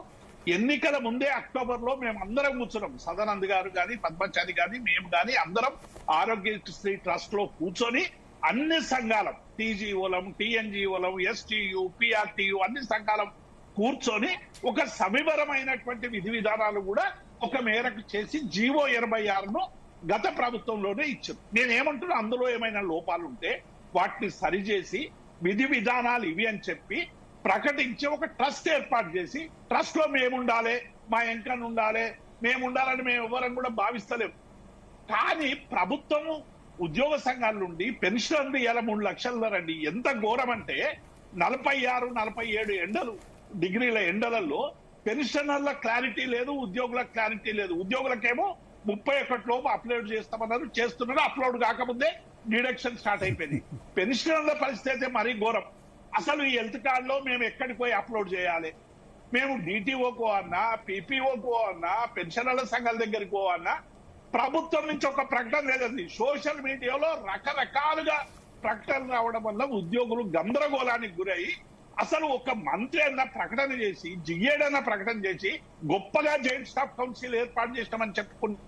ఎన్నికల ముందే అక్టోబర్ లో మేము అందరం కూర్చున్నాం, సదానంద్ గారు కానీ, పద్మచారి కానీ, మేము కానీ అందరం ఆరోగ్యశ్రీ ట్రస్ట్ లో కూర్చొని అన్ని సంఘాలం, టీజీఓలం, టీఎన్జీఓలం, ఎస్టీయు, పిఆర్టీయు అన్ని సంఘాలం కూర్చొని ఒక సవివరమైనటువంటి విధి విధానాలు కూడా ఒక మేరకు చేసి జీవో 86ను గత ప్రభుత్వంలోనే ఇచ్చారు. నేనేమంటున్నా, అందులో ఏమైనా లోపాలు ఉంటే వాటిని సరిచేసి విధి విధానాలు ఇవి అని చెప్పి ప్రకటించి ఒక ట్రస్ట్ ఏర్పాటు చేసి, ట్రస్ట్ లో మేముండాలి, మా ఎంకన్ ఉండాలి, మేముండాలని మేము ఎవరం కూడా భావిస్తలేము. కానీ ప్రభుత్వము ఉద్యోగ సంఘాల నుండి పెన్షన్లు ఇలా 3 లక్షల రండి. ఎంత ఘోరం అంటే 46, 47 ఎండలు డిగ్రీల ఎండలలో పెన్షనర్ల క్లారిటీ లేదు, ఉద్యోగుల క్లారిటీ లేదు. ఉద్యోగులకేమో 31 లోపు అప్లోడ్ చేస్తామన్నారు, చేస్తున్నారు. అప్లోడ్ కాకముందే డిడక్షన్ స్టార్ట్ అయిపోయింది. పెన్షనర్ల పరిస్థితి అయితే మరీ ఘోరం. అసలు ఈ హెల్త్ కార్డ్ లో మేము ఎక్కడికి పోయి అప్లోడ్ చేయాలి? మేము డిటిఓకో అన్నా, పీపీఓకో అన్నా, పెన్షనర్ల సంఘాల దగ్గరికి పోవన్నా ప్రభుత్వం నుంచి ఒక ప్రకటన లేదండి. సోషల్ మీడియాలో రకరకాలుగా ప్రకటనలు రావడం వల్ల ఉద్యోగులు గందరగోళానికి గురై, అసలు ఒక మంత్రి అన్న ప్రకటన చేసి, జిఏడన్న ప్రకటన చేసి గొప్పగా జాయింట్ స్టాఫ్ కౌన్సిల్ ఏర్పాటు చేసినామని చెప్పుకున్నటువంటి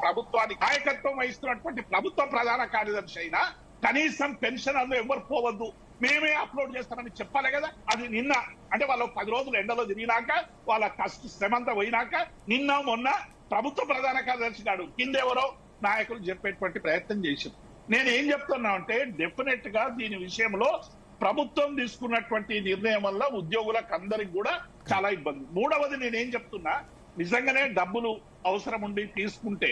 ప్రభుత్వానికి నాయకత్వం వహిస్తున్నటువంటి ప్రభుత్వ ప్రధాన కార్యదర్శి అయినా కనీసం పెన్షనర్లు ఎవరు పోవద్దు, మేమే అప్లోడ్ చేస్తామని చెప్పాలి కదా. అది నిన్న అంటే వాళ్ళు 10 రోజులు ఎండలో తిరిగినాక, వాళ్ళ కష్ట శ్రమంతా పోయినాక, నిన్న మొన్న ప్రభుత్వ ప్రధాన కార్యదర్శి గారు కిందెవరో నాయకులు చెప్పేటువంటి ప్రయత్నం చేశారు. నేను ఏం చెప్తున్నా అంటే, డెఫినెట్ గా దీని విషయంలో ప్రభుత్వం తీసుకున్నటువంటి నిర్ణయం వల్ల ఉద్యోగులకు అందరికి కూడా చాలా ఇబ్బంది. మూడవది, నేనేం చెప్తున్నా, నిజంగానే డబ్బులు అవసరం ఉండి తీసుకుంటే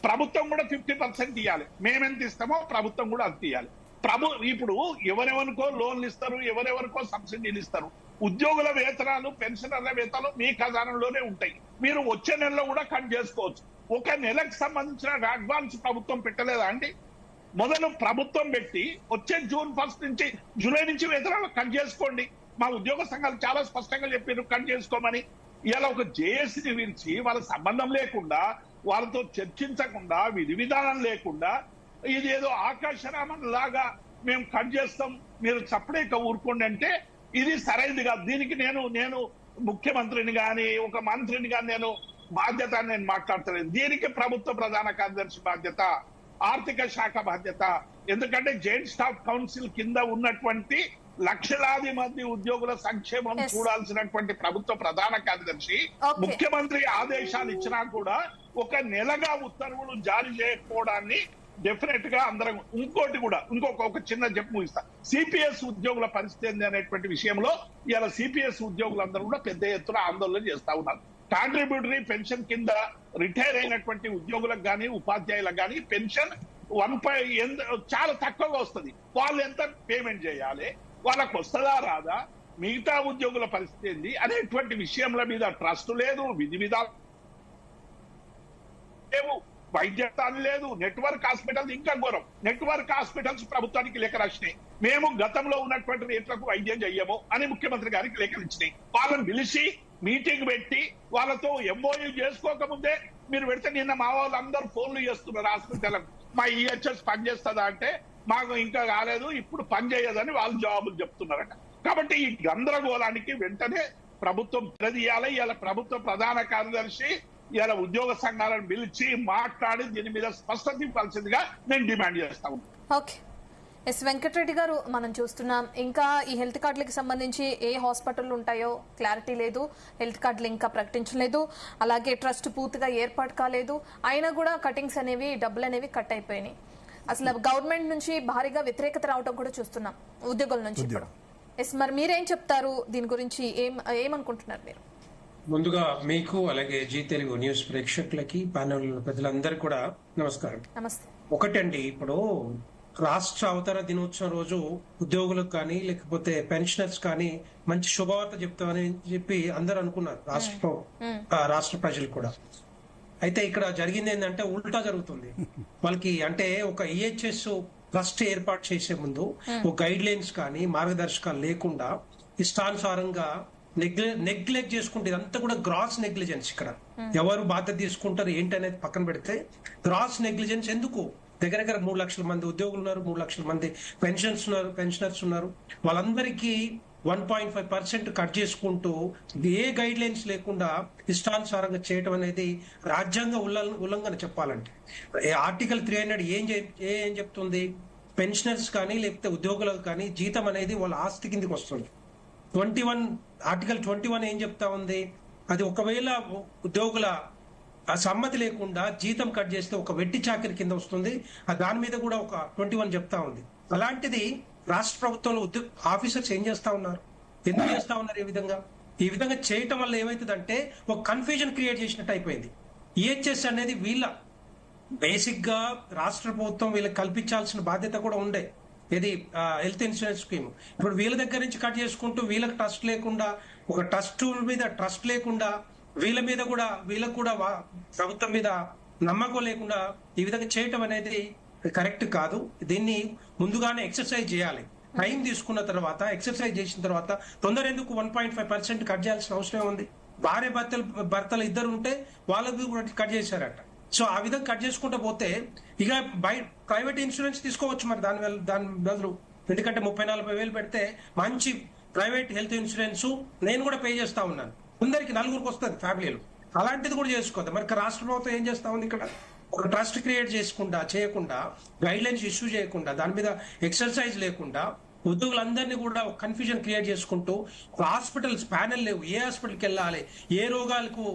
ప్రభుత్వం కూడా 50% ఇవ్వాలి. మేమెంత ఇస్తామో ప్రభుత్వం కూడా అంత ఇవ్వాలి. ఇప్పుడు ఎవరెవరికో లోన్లు ఇస్తారు, ఎవరెవరికో సబ్సిడీలు ఇస్తారు. ఉద్యోగుల వేతనాలు, పెన్షనర్ల వేతనాలు మీ ఖజానాలోనే ఉంటాయి. మీరు వచ్చే నెలలో కూడా కట్ చేసుకోవచ్చు. ఒక నెలకు సంబంధించిన అడ్వాన్స్ ప్రభుత్వం పెట్టలేదా అండి? మొదలు ప్రభుత్వం పెట్టి వచ్చే జూన్ 1 నుంచి, జూలై నుంచి వేతనాలు కట్ చేసుకోండి. మా ఉద్యోగ సంఘాలు చాలా స్పష్టంగా చెప్పారు కట్ చేసుకోమని. ఇలా ఒక జేఏసీని పిలిచి వాళ్ళ సంబంధం లేకుండా, వాళ్ళతో చర్చించకుండా, విధి విధానం లేకుండా, ఇదేదో ఆకాశరామన్ లాగా మేము కట్ చేస్తాం, మీరు చప్పుడేక ఊరుకోండి అంటే ఇది సరైనది కాదు. దీనికి నేను ముఖ్యమంత్రిని కానీ, ఒక మంత్రిని కానీ నేను బాధ్యత నేను మాట్లాడతలేదు. దీనికి ప్రభుత్వ ప్రధాన కార్యదర్శి బాధ్యత, ఆర్థిక శాఖ బాధ్యత. ఎందుకంటే జాయింట్ స్టాఫ్ కౌన్సిల్ కింద ఉన్నటువంటి లక్షలాది మంది ఉద్యోగుల సంక్షేమం చూడాల్సినటువంటి ప్రభుత్వ ప్రధాన కార్యదర్శి ముఖ్యమంత్రి ఆదేశాలు ఇచ్చినా కూడా ఒక నెలగా ఉత్తర్వులు జారీ చేయకపోవడాన్ని డెఫినెట్ గా అందరం. ఇంకొక చిన్న చెప్పు ముగిస్తా. సిపిఎస్ ఉద్యోగుల పరిస్థితి ఏంది అనేటువంటి విషయంలో ఇలా సిపిఎస్ ఉద్యోగులందరూ కూడా పెద్ద ఎత్తున ఆందోళన చేస్తా ఉన్నారు. కాంట్రిబ్యూటరీ పెన్షన్ కింద రిటైర్ అయినటువంటి ఉద్యోగులకు కానీ, ఉపాధ్యాయులకు కానీ పెన్షన్ చాలా తక్కువగా వస్తుంది. వాళ్ళు ఎంత పేమెంట్ చేయాలి, వాళ్ళకు వస్తుందా రాదా, మిగతా ఉద్యోగుల పరిస్థితి ఏంది అనేటువంటి విషయంల మీద ట్రస్ట్ లేదు, విధి విధానం లేవు, వైద్యతాలు లేదు. నెట్వర్క్ హాస్పిటల్స్ ఇంకా ఘోరం. నెట్వర్క్ హాస్పిటల్స్ ప్రభుత్వానికి లేఖ రాసినాయి, మేము గతంలో ఉన్నటువంటి రేట్లకు వైద్యం చెయ్యము అని ముఖ్యమంత్రి గారికి లేఖలు ఇచ్చినాయి. వాళ్ళని పిలిచి మీటింగ్ పెట్టి వాళ్ళతో ఎంఓయూ చేసుకోకముందే మీరు పెడితే, నిన్న మా వాళ్ళందరూ ఫోన్లు చేస్తున్నారు హాస్పిటల్, మా ఈహెచ్ఎస్ పనిచేస్తుందా అంటే మాకు ఇంకా కాలేదు, ఇప్పుడు పని చేయదని వాళ్ళు జవాబులు చెప్తున్నారట. కాబట్టి ఈ గందరగోళానికి వెంటనే ప్రభుత్వం తెరదీయాలి. ఇలా ప్రభుత్వ ప్రధాన కార్యదర్శి ఇలా ఉద్యోగ సంఘాలను పిలిచి మాట్లాడి దీని మీద స్పష్టత ఇవ్వాల్సిందిగా నేను డిమాండ్ చేస్తా ఉన్నాను. ఓకే, ఎస్ వెంకటరెడ్డి గారు, మనం చూస్తున్నాం ఇంకా ఈ హెల్త్ కార్డులకు సంబంధించి ఏ హాస్పిటల్ ఉంటాయో క్లారిటీ లేదు, హెల్త్ కార్డులు ఇంకా ప్రకటించలేదు, అలాగే ట్రస్ట్ పూర్తిగా ఏర్పాటు కాలేదు, అయినా కూడా కటింగ్స్ అనేవి డబ్బులు అనేవి కట్ అయిపోయినాయి. అసలు గవర్నమెంట్ నుంచి భారీగా వ్యతిరేకత రావడం కూడా చూస్తున్నాం ఉద్యోగుల నుంచి. ఎస్, మరి మీరేం చెప్తారు దీని గురించి, ఏమనుకుంటున్నారు మీరు? ముందుగా మీకు అలాగే జీ తెలుగు న్యూస్ ప్రేక్షకులకి ప్యానెల్ ప్రజలందరికీ కూడా నమస్కారం. నమస్తే. ఒకటండి, ఇప్పుడు రాష్ట్ర అవతరణ దినోత్సవం రోజు ఉద్యోగులకు కానీ లేకపోతే పెన్షనర్స్ కానీ మంచి శుభవార్త చెప్తామని చెప్పి అందరు అనుకున్నారు, రాష్ట్ర ప్రజలు కూడా. అయితే ఇక్కడ జరిగింది ఏంటంటే ఉల్టా జరుగుతుంది వాళ్ళకి. అంటే ఒక ఈహెచ్ఎస్ ట్రస్ట్ ఏర్పాటు చేసే ముందు ఒక గైడ్ లైన్స్ కానీ మార్గదర్శకాలు లేకుండా ఇష్టానుసారంగా నెగ్లెక్ట్ చేసుకుంటే ఇదంతా కూడా గ్రాస్ నెగ్లిజెన్స్. ఇక్కడ ఎవరు బాధ్యత తీసుకుంటారు ఏంటి అనేది పక్కన పెడితే గ్రాస్ నెగ్లిజెన్స్. ఎందుకు? దగ్గర 3 లక్షల మంది ఉద్యోగులు ఉన్నారు, 3 లక్షల మంది పెన్షనర్స్ ఉన్నారు. వాళ్ళందరికీ 1.5% కట్ చేసుకుంటూ ఏ గైడ్ లైన్స్ లేకుండా ఇష్టానుసారంగా చేయటం అనేది రాజ్యాంగ ఉల్లంఘన చెప్పాలంటే. ఆర్టికల్ 300 ఏం చెప్తుంది? పెన్షనర్స్ కానీ లేకపోతే ఉద్యోగులకు కానీ జీతం అనేది వాళ్ళ ఆస్తి కిందకి వస్తుంది. ఆర్టికల్ 21 ఏం చెప్తా ఉంది? అది ఒకవేళ ఉద్యోగుల సమ్మతి లేకుండా జీతం కట్ చేస్తే ఒక వెట్టి చాకరీ కింద వస్తుంది. దాని మీద కూడా ఒక 21 చెప్తా ఉంది. అలాంటిది రాష్ట్ర ప్రభుత్వంలో ఆఫీసర్స్ ఏం చేస్తా ఉన్నారు? ఎందుకు చేస్తా ఉన్నారు ఈ విధంగా చేయటం వల్ల ఏమైతుందంటే ఒక కన్ఫ్యూజన్ క్రియేట్ చేసినట్టు అయిపోయింది. ఈహెచ్ఎస్ అనేది వీళ్ళ బేసిక్ గా రాష్ట్ర ప్రభుత్వం వీళ్ళకి కల్పించాల్సిన బాధ్యత కూడా ఉండే. ఇది హెల్త్ ఇన్సూరెన్స్ స్కీమ్. ఇప్పుడు వీళ్ళ దగ్గర నుంచి కట్ చేసుకుంటూ వీళ్ళకి ట్రస్ట్ లేకుండా, ఒక ట్రస్ట్ మీద ట్రస్ట్ లేకుండా వీళ్ళకు కూడా ప్రభుత్వం మీద నమ్మకం లేకుండా ఈ విధంగా చేయటం అనేది కరెక్ట్ కాదు. దీన్ని ముందుగానే ఎక్సర్సైజ్ చేయాలి. టైం తీసుకున్న తర్వాత ఎక్సర్సైజ్ చేసిన తర్వాత తొందర ఎందుకు 1.5% కట్ చేయాల్సిన అవసరం ఉంది? భార్య భర్తలు ఇద్దరు ఉంటే వాళ్ళకి కూడా కట్ చేశారట. సో ఆ విధంగా కట్ చేసుకుంటూ పోతే ఇక ప్రైవేట్ ఇన్సూరెన్స్ తీసుకోవచ్చు మరి దాని బదులు. ఎందుకంటే 30-40 వేలు పెడితే మంచి ప్రైవేట్ హెల్త్ ఇన్సూరెన్స్ నేను కూడా పే చేస్తా ఉన్నాను. అందరికి 4గురికి వస్తుంది ఫ్యామిలీలు. అలాంటిది కూడా చేసుకోవద్దు. మరి రాష్ట్ర ప్రభుత్వం ఏం చేస్తా ఉంది? ఇక్కడ ఒక ట్రస్ట్ క్రియేట్ చేయకుండా గైడ్ లైన్స్ ఇష్యూ చేయకుండా దాని మీద ఎక్సర్సైజ్ లేకుండా ఉద్యోగులందరినీ కూడా ఒక కన్ఫ్యూజన్ క్రియేట్ చేసుకుంటూ హాస్పిటల్స్ ప్యానెల్ లేవు, ఏ హాస్పిటల్కి వెళ్ళాలి, ఏ రోగాలకు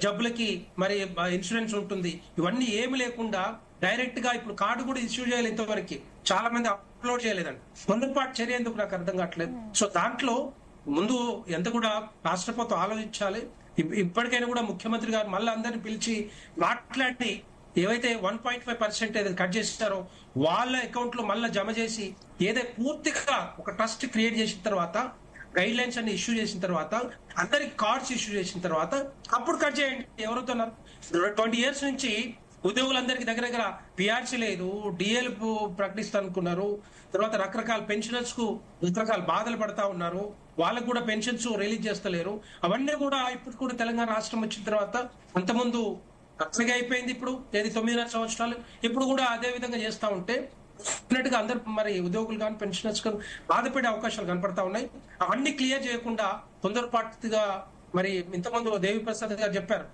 జబ్బులకి మరి ఇన్సూరెన్స్ ఉంటుంది, ఇవన్నీ ఏమి లేకుండా డైరెక్ట్ గా ఇప్పుడు కార్డు కూడా ఇష్యూ చేయాలి. ఇంతవరకు చాలా మంది అప్లోడ్ చేయలేదండి. తొందరపాటు చర్య ఎందుకు నాకు అర్థం కావట్లేదు. సో దాంట్లో ముందు ఎంత కూడా రాష్ట్ర ప్రభుత్వం ఆలోచించాలి. ఇప్పటికైనా కూడా ముఖ్యమంత్రి గారు మళ్ళీ అందరిని పిలిచి మాట్లాడి ఏవైతే 1.5% ఏదైతే కట్ చేస్తారో వాళ్ళ అకౌంట్ లో మళ్ళీ జమ చేసి ఏదైతే పూర్తిగా ఒక ట్రస్ట్ క్రియేట్ చేసిన తర్వాత గైడ్ లైన్స్ అన్ని ఇష్యూ చేసిన తర్వాత అందరికి కార్డ్స్ ఇష్యూ చేసిన తర్వాత అప్పుడు కట్ చేయండి. ఎవరుతున్నారు 20 years నుంచి ఉద్యోగులందరికీ దగ్గర పిఆర్సీ లేదు, డిఎల్ ప్రకటిస్తా అనుకున్నారు. తర్వాత రకరకాల పెన్షనర్స్ కు రకరకాల బాధలు పడతా ఉన్నారు. వాళ్ళకు కూడా పెన్షన్స్ రిలీజ్ చేస్తలేరు. అవన్నీ కూడా ఇప్పుడు కూడా తెలంగాణ రాష్ట్రం వచ్చిన తర్వాత అంతకుముందు అట్లాగే అయిపోయింది. ఇప్పుడు 9.5 సంవత్సరాలు ఇప్పుడు కూడా అదే విధంగా చేస్తా ఉంటే డెఫినెట్గా అందరు మరి ఉద్యోగులు కానీ పెన్షనర్స్ కానీ బాధపడే అవకాశాలు కనపడతా ఉన్నాయి. అవన్నీ క్లియర్ చేయకుండా తొందరపాటుగా మరి ఇంతకుముందు దేవి ప్రసాద్ గారు చెప్పారు,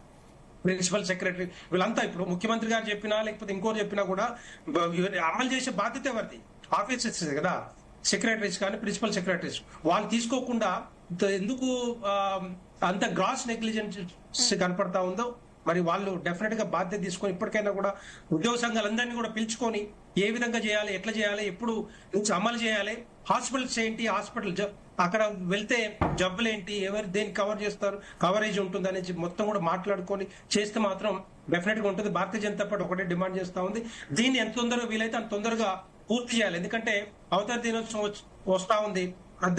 ప్రిన్సిపల్ సెక్రటరీ వీళ్ళంతా ఇప్పుడు ముఖ్యమంత్రి గారు చెప్పినా లేకపోతే ఇంకోరు చెప్పినా కూడా అమలు చేసే బాధ్యత ఎవరిది? ఆఫీసర్స్ కదా, సెక్రటరీస్ కానీ ప్రిన్సిపల్ సెక్రటరీస్. వాళ్ళు తీసుకోకుండా ఎందుకు అంత గ్రాస్ నెగ్లిజెన్స్ కనపడతా ఉందో మరి వాళ్ళు డెఫినెట్ గా బాధ్యత తీసుకొని ఇప్పటికైనా కూడా ఉద్యోగ సంఘాలందరినీ కూడా పిలుచుకొని ఏ విధంగా చేయాలి, ఎట్లా చేయాలి, ఎప్పుడు నుంచి అమలు చేయాలి, హాస్పిటల్స్ ఏంటి, హాస్పిటల్ అక్కడ వెళ్తే జబ్బులు ఏంటి, ఎవరు దేనికి కవర్ చేస్తారు, కవరేజ్ ఉంటుంది అనేది మొత్తం కూడా మాట్లాడుకొని చేస్తే మాత్రం డెఫినెట్ గా ఉంటుంది. భారతీయ జనతా పార్టీ ఒకటే డిమాండ్ చేస్తా ఉంది, దీన్ని ఎంత తొందరగా వీలైతే అంత తొందరగా పూర్తి చేయాలి. ఎందుకంటే అవతర దినోత్సవం వస్తా ఉంది.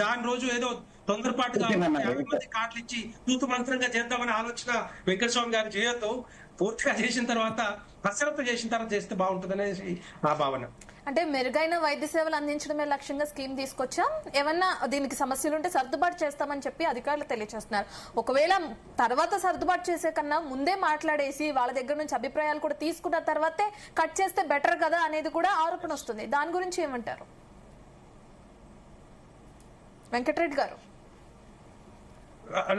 దాని రోజు ఏదో తొందరపాటుగా 50 మంది కార్డులు ఇచ్చి తూతు మంత్రంగా చేద్దామనే ఆలోచన వెంకటస్వామి గారు చేయొద్దు. పూర్తిగా చేసిన తర్వాత కసరత్తు చేసిన తర్వాత చేస్తే బాగుంటుంది అనేసి నా భావన. అంటే మెరుగైన వైద్య సేవలు అందించడమే లక్ష్యంగా స్కీమ్ తీసుకొచ్చాం, ఏమన్నా దీనికి సమస్యలు ఉంటే సర్దుబాటు చేస్తామని చెప్పి అధికారులు తెలియజేస్తున్నారు. ఒకవేళ తర్వాత సర్దుబాటు చేసే కన్నా ముందే మాట్లాడేసి వాళ్ళ దగ్గర నుంచి అభిప్రాయాలు కూడా తీసుకున్న తర్వాతే కట్ చేస్తే బెటర్ కదా అనేది కూడా ఆరోపణ వస్తుంది. దాని గురించి ఏమంటారు వెంకటరెడ్డి గారు?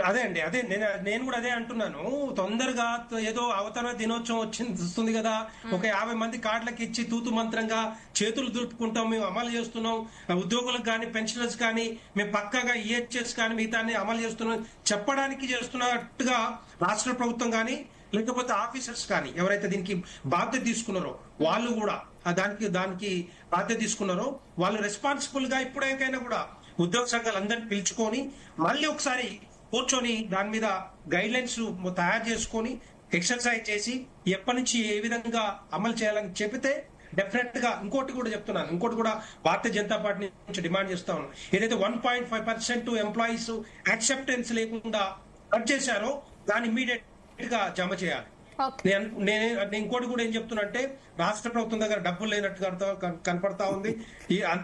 అదే అండి, అదే నేను కూడా అదే అంటున్నాను. తొందరగా ఏదో అవతరణ దినోత్సవం వస్తుంది కదా, ఒక 50 మంది కార్డులకు ఇచ్చి తూతు మంత్రంగా చేతులు దులుపుకుంటాం, మేము అమలు చేస్తున్నాం, ఉద్యోగులకు కానీ పెన్షనర్స్ కానీ మేము పక్కాగా ఈహెచ్ఎస్ కానీ మిగతాన్ని అమలు చేస్తున్నాం చెప్పడానికి చేస్తున్నట్టుగా రాష్ట్ర ప్రభుత్వం కానీ లేకపోతే ఆఫీసర్స్ కానీ ఎవరైతే దీనికి బాధ్యత తీసుకున్నారో వాళ్ళు కూడా దానికి బాధ్యత తీసుకున్నారో వాళ్ళు రెస్పాన్సిబుల్ గా ఇప్పుడైకైనా కూడా ఉద్యోగ సంఘాలందరినీ పిలుచుకొని మళ్ళీ ఒకసారి కూర్చొని దాని మీద గైడ్ లైన్స్ తయారు చేసుకొని ఎక్సర్సైజ్ చేసి ఎప్పటి నుంచి ఏ విధంగా అమలు చేయాలని చెబితే డెఫినెట్ గా ఇంకోటి కూడా భారతీయ జనతా పార్టీ నుంచి డిమాండ్ చేస్తా ఉన్నాం. ఏదైతే 1.5% ఎంప్లాయీస్ యాక్సెప్టెన్స్ లేకుండా కట్ చేశారో దాన్ని ఇమీడియట్ గా జమ చేయాలి. నేను ఇంకోటి కూడా ఏం చెప్తున్నా అంటే రాష్ట్ర ప్రభుత్వం దగ్గర డబ్బులు లేనట్టుగా కనపడతా ఉంది.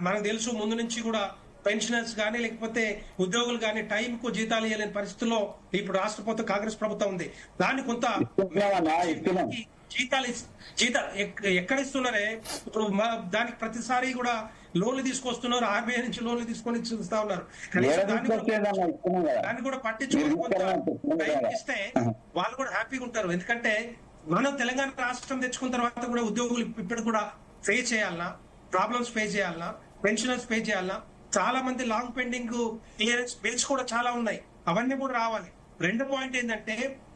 మనకు తెలుసు ముందు నుంచి కూడా పెన్షనర్స్ కానీ లేకపోతే ఉద్యోగులు కానీ టైం కు జీతాలు ఇవ్వలేని పరిస్థితుల్లో ఇప్పుడు రాష్ట్ర ప్రభుత్వం కాంగ్రెస్ ప్రభుత్వం ఉంది. దాన్ని కొంత జీతాలు ఎక్కడ ఇస్తున్నారే, ఇప్పుడు దానికి ప్రతిసారి కూడా లోన్లు తీసుకొస్తున్నారు, ఆర్బీఐ నుంచి లోన్లు తీసుకొని చూస్తా ఉన్నారు. కనీసం దాన్ని కూడా పట్టించుకొని కొంత టైం ఇస్తే వాళ్ళు కూడా హ్యాపీగా ఉంటారు. ఎందుకంటే మనం తెలంగాణ రాష్ట్రం తెచ్చుకున్న తర్వాత కూడా ఉద్యోగులు ఇప్పుడు కూడా ఫేస్ చేయాలన్నా, ప్రాబ్లమ్స్ ఫేస్ చేయాలన్నా, పెన్షనర్స్ ఫేస్ చేయాలన్నా, చాలా మంది లాంగ్ పెండింగ్ క్లియరెన్స్ బిల్స్ కూడా చాలా ఉన్నాయి, అవన్నీ కూడా రావాలి. రెండో పాయింట్ ఏంటంటే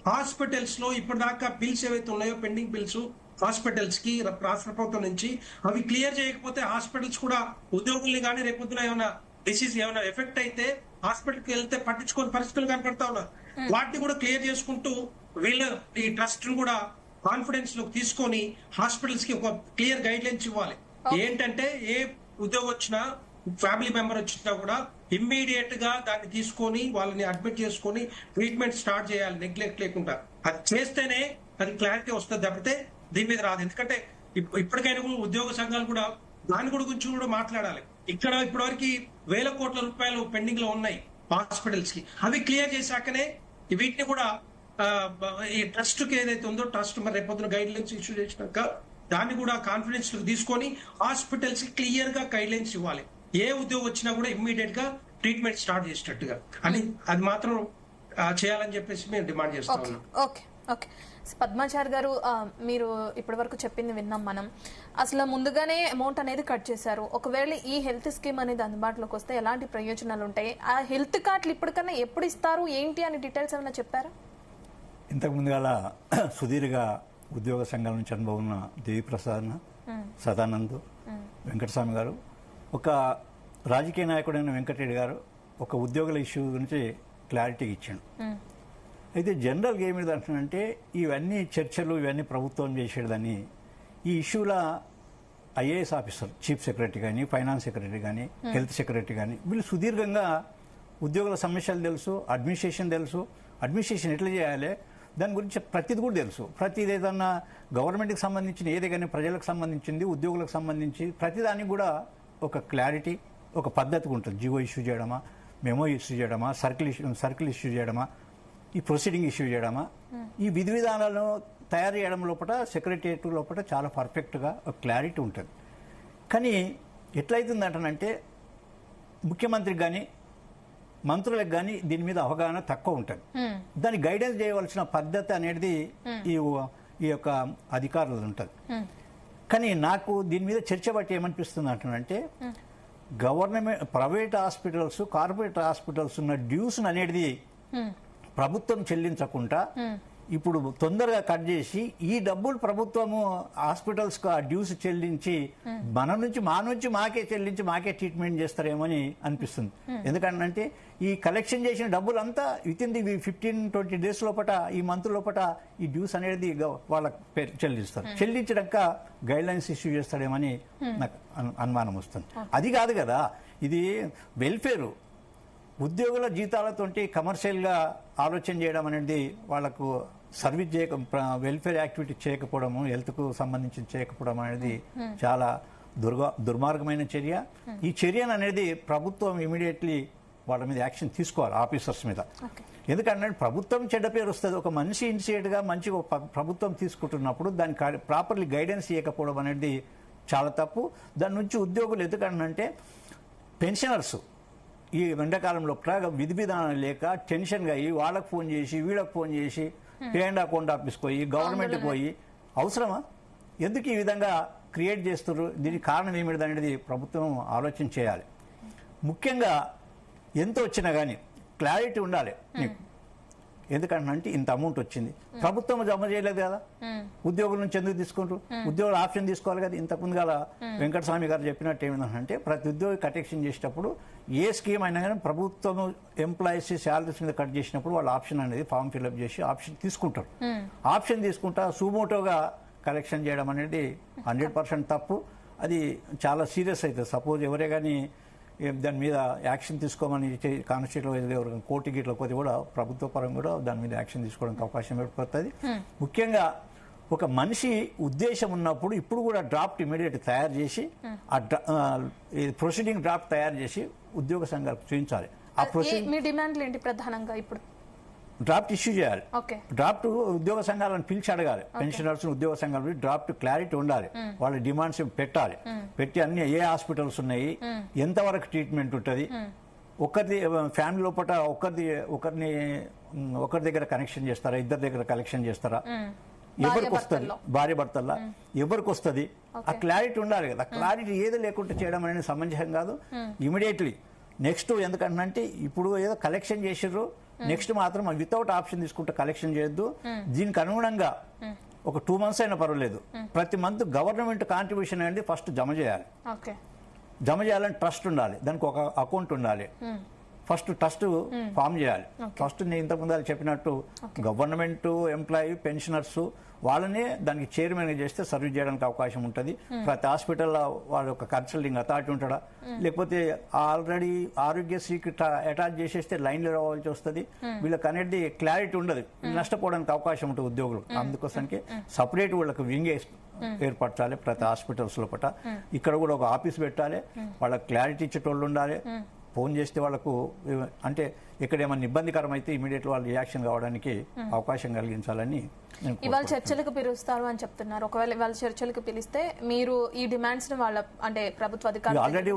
హాస్పిటల్స్ లో ఇప్పటిదాకా బిల్స్ ఏవైతే ఉన్నాయో పెండింగ్ బిల్స్ హాస్పిటల్స్ కి రాష్ట్ర ప్రభుత్వం నుంచి అవి క్లియర్ చేయకపోతే హాస్పిటల్స్ కూడా ఉద్యోగుల్ని కానీ రేపొద్దున ఏమైనా డిసీజ్ ఏమైనా ఎఫెక్ట్ అయితే హాస్పిటల్కి వెళ్తే పట్టించుకోని పరిస్థితులు కనపడతా ఉన్నారు. వాటిని కూడా క్లియర్ చేసుకుంటూ వీళ్ళ ఈ ట్రస్ట్ ను కూడా కాన్ఫిడెన్స్ లోకి తీసుకొని హాస్పిటల్స్ కి ఒక క్లియర్ గైడ్ లైన్స్ ఇవ్వాలి. ఏంటంటే ఏ ఉద్యోగం వచ్చినా ఫ్యామిలీ మెంబర్ వచ్చినా కూడా ఇమ్మీడియట్ గా దాన్ని తీసుకొని వాళ్ళని అడ్మిట్ చేసుకొని ట్రీట్మెంట్ స్టార్ట్ చేయాలి, నెగ్లెక్ట్ లేకుండా. అది చేస్తేనే అది క్లారిటీ వస్తుంది తప్పితే దీని మీద రాదు. ఎందుకంటే ఇప్పటికైనా కూడా ఉద్యోగ సంఘాలు కూడా దాని గురించి కూడా మాట్లాడాలి. ఇక్కడ ఇప్పటివరకు వేల కోట్ల రూపాయలు పెండింగ్ లో ఉన్నాయి హాస్పిటల్స్ కి, అవి క్లియర్ చేశాకనే వీటిని కూడా ఈ ట్రస్ట్ కి ఏదైతే ఉందో ట్రస్ట్ మరి రేపొద్దున గైడ్ లైన్స్ ఇష్యూ చేసినాక దాన్ని కూడా కాన్ఫిడెన్స్ తీసుకొని హాస్పిటల్స్ కి క్లియర్ గా గైడ్ లైన్స్ ఇవ్వాలి. ఏ ఉద్యోగం వచ్చినా కూడా ఇమ్మీడియట్ గా ట్రీట్మెంట్ స్టార్ట్ చేసేటట్టుగా అని అది మాత్రం చేయాలని చెప్పేసి మేము డిమాండ్ చేస్తా ఉన్నాం. ఓకే ఓకే పద్మాచారి గారు, మీరు ఇప్పటి వరకు చెప్పింది విన్నాం మనం. అసలు ముందుగానే అమౌంట్ అనేది కట్ చేశారు. ఒకవేళ ఈ హెల్త్ స్కీమ్ అనేది అందుబాటులోకి వస్తే ఎలాంటి ప్రయోజనాలు ఉంటాయి? ఆ హెల్త్ కార్డులు ఇప్పటికన్నా ఎప్పుడు ఇస్తారు ఏంటి అని డీటెయిల్స్ ఏమైనా చెప్పారా? ఇంతకు ముందుగాల సుదీర్ఘ ఉద్యోగ సంఘాల నుంచి అనుభవం ఉన్న దేవిప్రసాద్, సదానంద్, వెంకటస్వామి గారు, ఒక రాజకీయ నాయకుడైన వెంకటరెడ్డి గారు ఒక ఉద్యోగుల ఇష్యూ గురించి క్లారిటీ ఇచ్చాడు. అయితే జనరల్గా ఏమిటి అంటున్నానంటే ఇవన్నీ చర్చలు ఇవన్నీ ప్రభుత్వం చేసేదని ఈ ఇష్యూల ఐఏఎస్ ఆఫీసర్, చీఫ్ సెక్రటరీ కానీ, ఫైనాన్స్ సెక్రటరీ కానీ, హెల్త్ సెక్రటరీ కానీ వీళ్ళు సుదీర్ఘంగా ఉద్యోగుల సమస్యలు తెలుసు, అడ్మినిస్ట్రేషన్ ఎట్లా చేయాలి దాని గురించి ప్రతిది కూడా తెలుసు. ప్రతిది ఏదన్నా గవర్నమెంట్కి సంబంధించిన ఏదే కానీ ప్రజలకు సంబంధించింది, ఉద్యోగులకు సంబంధించి ప్రతిదానికి కూడా ఒక క్లారిటీ, ఒక పద్ధతిగా ఉంటుంది. జీవో ఇష్యూ చేయడమా, మెమో ఇష్యూ చేయడమా, సర్కిల్ ఇష్యూ చేయడమా, ఈ ప్రొసీడింగ్ ఇష్యూ చేయడమా, ఈ విధి విధానాలను తయారు చేయడం లోపల సెక్రటరియట్ లోపల చాలా పర్ఫెక్ట్గా ఒక క్లారిటీ ఉంటుంది. కానీ ఎట్లయితుందంటే ముఖ్యమంత్రికి కానీ మంత్రులకు కానీ దీని మీద అవగాహన తక్కువ ఉంటుంది. దాన్ని గైడెన్స్ చేయవలసిన పద్ధతి అనేది ఈ యొక్క అధికారులు ఉంటుంది. కానీ నాకు దీని మీద చర్చ బట్టి ఏమనిపిస్తుంది అంటున్నంటే government, private hospitals, corporate hospitals ఉన్న డ్యూస్ అనేది ప్రభుత్వం చెల్లించకుండా ఇప్పుడు తొందరగా కట్ చేసి ఈ డబ్బులు ప్రభుత్వము హాస్పిటల్స్ కు ఆ డ్యూస్ చెల్లించి మా నుంచి మాకే చెల్లించి మాకే ట్రీట్మెంట్ చేస్తారేమని అనిపిస్తుంది. ఎందుకంటే ఈ కలెక్షన్ చేసిన డబ్బులంతా విత్ ఇన్ ది 15-20 days లోపల, ఈ మంత్ లోపల ఈ డ్యూస్ అనేది వాళ్ళకి చెల్లిస్తారు. చెల్లించడాక గైడ్ లైన్స్ ఇష్యూ చేస్తాడేమని నాకు అనుమానం వస్తుంది. అది కాదు కదా, ఇది వెల్ఫేర్, ఉద్యోగుల జీతాలతోటి కమర్షియల్గా ఆలోచన చేయడం అనేది వాళ్ళకు సర్వీస్ వెల్ఫేర్ యాక్టివిటీ చేయకపోవడము, హెల్త్కు సంబంధించి చేయకపోవడం అనేది చాలా దుర్మార్గమైన చర్య. ఈ చర్యను అనేది ప్రభుత్వం ఇమీడియట్లీ వాళ్ళ మీద యాక్షన్ తీసుకోవాలి, ఆఫీసర్స్ మీద. ఎందుకంటే ప్రభుత్వం చెడ్డ పేరు వస్తుంది. ఒక మనిషి ఇనిషియేట్గా మంచిగా ప్రభుత్వం తీసుకుంటున్నప్పుడు దాన్ని ప్రాపర్లీ గైడెన్స్ ఇవ్వకపోవడం అనేది చాలా తప్పు. దాని నుంచి ఉద్యోగులు ఎందుకంటే పెన్షనర్స్ ఈ ఎండాకాలంలో విధి విధానం లేక టెన్షన్గా అయ్యి వాళ్ళకి ఫోన్ చేసి వీళ్ళకి ఫోన్ చేసి పే అండ్ అకౌంట్ ఆఫీస్కి పోయి గవర్నమెంట్కి పోయి అవసరమా? ఎందుకు ఈ విధంగా క్రియేట్ చేస్తున్నారు? దీనికి కారణం ఏమిటి అనేది ప్రభుత్వం ఆలోచన చేయాలి. ముఖ్యంగా ఎంత వచ్చినా కానీ క్లారిటీ ఉండాలి నీకు. ఎందుకంటే ఇంత అమౌంట్ వచ్చింది, ప్రభుత్వం జమ చేయలేదు కదా, ఉద్యోగుల నుంచి ఎందుకు తీసుకుంటారు? ఉద్యోగులు ఆప్షన్ తీసుకోవాలి కదా. ఇంతకుముందు గల వెంకటస్వామి గారు చెప్పినట్టు ఏమిటంటే ప్రతి ఉద్యోగి కటెక్షన్ చేసేటప్పుడు ఏ స్కీమ్ అయినా కానీ ప్రభుత్వం ఎంప్లాయీస్ శాలరీస్ మీద కట్ చేసినప్పుడు వాళ్ళు ఆప్షన్ అనేది ఫామ్ ఫిల్అప్ చేసి ఆప్షన్ తీసుకుంటారు. ఆప్షన్ తీసుకుంటా సుమోటోగా కలెక్షన్ చేయడం అనేది 100% తప్పు. అది చాలా సీరియస్ అవుతుంది. సపోజ్ ఎవరే కానీ దాని మీద యాక్షన్ తీసుకోమని కానిస్టేబుల్ కోర్టు గిట్ల పోతే కూడా ప్రభుత్వ పరంగా కూడా దాని మీద యాక్షన్ తీసుకోవడానికి అవకాశం ఏర్పడుతుంది. ముఖ్యంగా ఒక మనిషి ఉద్దేశం ఉన్నప్పుడు ఇప్పుడు కూడా డ్రాఫ్ట్ ఇమీడియట్ తయారు చేసి ప్రొసీడింగ్ డ్రాఫ్ట్ తయారు చేసి ఉద్యోగ సంఘాలకు చూపించాలి. ఆ ప్రొసీడింగ్ మీ డిమాండ్లు ఏంటి ప్రధానంగా? ఇప్పుడు డ్రాఫ్ట్ ఇష్యూ చేయాలి. డ్రాఫ్ట్ ఉద్యోగ సంఘాలను పిలిచి అడగాలి. పెన్షనర్స్ ఉద్యోగ సంఘాలు డ్రాఫ్ట్ క్లారిటీ ఉండాలి. వాళ్ళ డిమాండ్స్ పెట్టాలి. పెట్టి అన్ని ఏ హాస్పిటల్స్ ఉన్నాయి, ఎంతవరకు ట్రీట్మెంట్ ఉంటుంది, ఒకరి ఫ్యామిలీ లోపల ఒకరి దగ్గర కనెక్షన్ చేస్తారా, ఇద్దరి దగ్గర కలెక్షన్ చేస్తారా, ఎవరికి వస్తుంది, భార్య భర్తల్లా ఎవరికి వస్తుంది, ఆ క్లారిటీ ఉండాలి కదా. క్లారిటీ ఏది లేకుండా చేయడం అనేది సమంజసం కాదు. ఇమీడియట్లీ నెక్స్ట్ ఎందుకంటే ఇప్పుడు ఏదో కలెక్షన్ చేసిర్రు, నెక్స్ట్ మాత్రం వితౌట్ ఆప్షన్ తీసుకుంటే కలెక్షన్ చేయొద్దు. దీనికి అనుగుణంగా ఒక 2 months అయినా పర్వాలేదు, ప్రతి మంత్ గవర్నమెంట్ కాంట్రిబ్యూషన్ అనేది ఫస్ట్ జమ చేయాలి. జమ చేయాలని ట్రస్ట్ ఉండాలి, దానికి ఒక అకౌంట్ ఉండాలి. ఫస్ట్ ట్రస్ట్ ఫామ్ చేయాలి. ఫస్ట్ నేను ఇంతకుముందు చెప్పినట్టు గవర్నమెంట్ ఎంప్లాయీ పెన్షనర్స్ వాళ్ళనే దానికి చైర్మన్ చేస్తే సర్వీస్ చేయడానికి అవకాశం ఉంటుంది. ప్రతి హాస్పిటల్లో వాళ్ళ ఒక కన్సల్టింగ్ అథారిటీ ఉంటాడా, లేకపోతే ఆల్రెడీ ఆరోగ్యశ్రీకి అటాచ్ చేసేస్తే లైన్లో రావాల్సి వస్తుంది. వీళ్ళకి అనేది క్లారిటీ ఉండదు, నష్టపోవడానికి అవకాశం ఉంటుంది ఉద్యోగులు. అందుకోసానికి సపరేట్ వీళ్ళకి వింగ్ ఏర్పరచాలి ప్రతి హాస్పిటల్స్ లోపల. ఇక్కడ కూడా ఒక ఆఫీస్ పెట్టాలి, వాళ్ళకి క్లారిటీ ఇచ్చేటోళ్ళు ఉండాలి. ఫోన్ చేస్తే వాళ్ళకు అంటే ఇక్కడ ఏమైనా ఇబ్బందికరం అయితే ఇమీడియట్ వాళ్ళు రియాక్షన్ కావడానికి అవకాశం కలిగించాలని ఇవాళ చర్చలకు పిలుస్తారు అని చెప్తున్నారు. ఒకవేళ వాళ్ళ చర్చలకు పిలిస్తే మీరు ఈ డిమాండ్స్ ని వాళ్ళ అంటే ప్రభుత్వ అధికారులు ఆల్రెడీ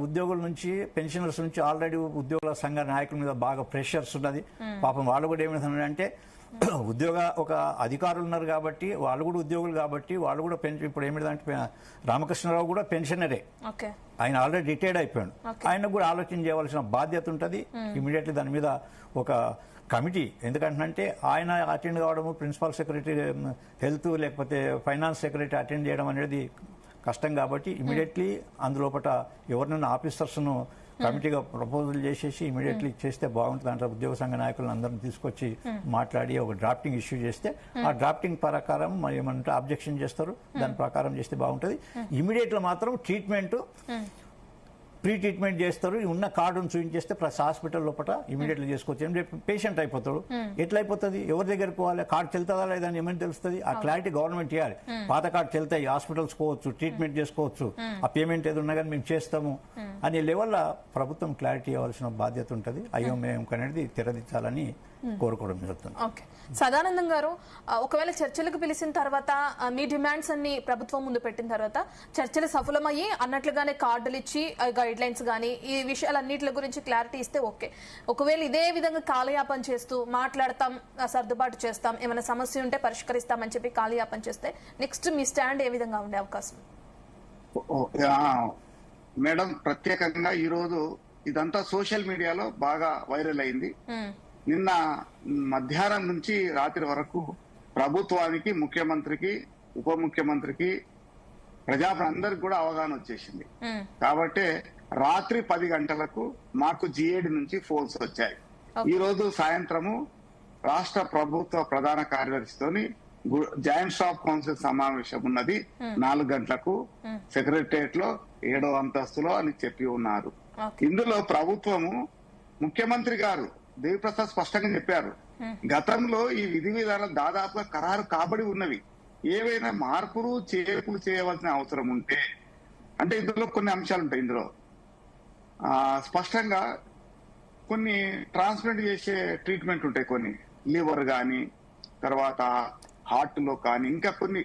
ఉద్యోగుల నుంచి పెన్షనర్స్ నుంచి ఆల్రెడీ ఉద్యోగుల సంఘ నాయకుల మీద బాగా ప్రెషర్స్ ఉన్నది. పాపం వాళ్ళు కూడా ఏమిటంటే ఉద్యోగ ఒక అధికారులు ఉన్నారు కాబట్టి వాళ్ళు కూడా ఉద్యోగులు కాబట్టి వాళ్ళు కూడా ఇప్పుడు ఏమిటంటే రామకృష్ణరావు కూడా పెన్షనరే, ఆయన ఆల్రెడీ రిటైర్డ్ అయిపోయాడు. ఆయనకు కూడా ఆలోచన చేయవలసిన బాధ్యత ఉంటుంది. ఇమీడియట్లీ దాని మీద ఒక కమిటీ, ఎందుకంటే ఆయన అటెండ్ కావడం, ప్రిన్సిపల్ సెక్రటరీ హెల్త్ లేకపోతే ఫైనాన్స్ సెక్రటరీ అటెండ్ చేయడం అనేది కష్టం కాబట్టి ఇమీడియట్లీ అందులోపట ఎవరినైనా ఆఫీసర్స్ను కమిటీగా ప్రపోజల్ చేసేసి ఇమీడియట్లీ చేస్తే బాగుంటుంది. దాంట్లో ఉద్యోగ సంఘ నాయకులను అందరిని తీసుకొచ్చి మాట్లాడి ఒక డ్రాఫ్టింగ్ ఇష్యూ చేస్తే ఆ డ్రాఫ్టింగ్ ప్రకారం మరి ఏమంటే అబ్జెక్షన్ చేస్తారు, దాని ప్రకారం చేస్తే బాగుంటుంది. ఇమీడియట్గా మాత్రం ట్రీట్మెంట్ ప్రీ ట్రీట్మెంట్ చేస్తారు. ఉన్న కార్డును చూపించేస్తే ప్రతి హాస్పిటల్ లోపల ఇమీడియట్లీ చేసుకోవచ్చు. రేపు పేషెంట్ అయిపోతాడు, ఎట్లా అయిపోతుంది, ఎవరి దగ్గరికి పోవాలి, కార్డు చెల్తుందా లేదా ఏమని తెలుస్తుంది. ఆ క్లారిటీ గవర్నమెంట్ ఇవ్వాలి. పాత కార్డు చెల్తాయి, హాస్పిటల్స్ పోవచ్చు, ట్రీట్మెంట్ చేసుకోవచ్చు, ఆ పేమెంట్ ఏది ఉన్నా కానీ మేము చేస్తాము అనే లెవెల్లో ప్రభుత్వం క్లారిటీ ఇవ్వాల్సిన బాధ్యత ఉంటుంది. అయోమయం అనేది తెరదించాలని కోరుకోవడం జరుగుతుంది. ఓకే, సదానందం గారు, ఒకవేళ చర్చలకు పిలిచిన తర్వాత మీ డిమాండ్స్ అన్ని ప్రభుత్వం ముందు పెట్టిన తర్వాత చర్చలు సఫలమయ్యి అన్నట్లుగానే కార్డులు ఇచ్చి గైడ్ లైన్స్ కానీ ఈ విషయాలన్నిటి గురించి క్లారిటీ ఇస్తే ఓకే. ఒకవేళ ఇదే విధంగా కాలయాపన చేస్తూ మాట్లాడతాం, సర్దుబాటు చేస్తాం, ఏమైనా సమస్య ఉంటే పరిష్కరిస్తామని చెప్పి కాలయాపన చేస్తే నెక్స్ట్ మీ స్టాండ్ ఏ విధంగా ఉండే అవకాశం? మేడం, ప్రత్యేకంగా ఈ రోజు ఇదంతా సోషల్ మీడియాలో బాగా వైరల్ అయింది. నిన్న మధ్యాహ్నం నుంచి రాత్రి వరకు ప్రభుత్వానికి, ముఖ్యమంత్రికి, ఉప ముఖ్యమంత్రికి, ప్రజాప్రతినిధులందరికీ కూడా అవగాహన వచ్చేసింది. కాబట్టి రాత్రి 10 గంటలకు మాకు జిఏడి నుంచి ఫోన్స్ వచ్చాయి. ఈ రోజు సాయంత్రము రాష్ట్ర ప్రభుత్వ ప్రధాన కార్యదర్శితోని జాయింట్ స్టాఫ్ కౌన్సిల్ సమావేశం ఉన్నది 4 గంటలకు సెక్రటరియట్ లో 7వ అంతస్తులో అని చెప్పి ఉన్నారు. ఇందులో ప్రభుత్వము, ముఖ్యమంత్రి గారు దేవిప్రసాద్ స్పష్టంగా చెప్పారు, గతంలో ఈ విధి విధానాలు దాదాపుగా ఖరారు కాబడి ఉన్నవి. ఏవైనా మార్పులు చేర్పులు చేయవలసిన అవసరం ఉంటే, అంటే ఇందులో కొన్ని అంశాలు ఉంటాయి. ఇందులో స్పష్టంగా కొన్ని ట్రాన్స్ప్లాంట్ చేసే ట్రీట్మెంట్ ఉంటాయి, కొన్ని లివర్ కానీ, తర్వాత హార్ట్ లో కానీ, ఇంకా కొన్ని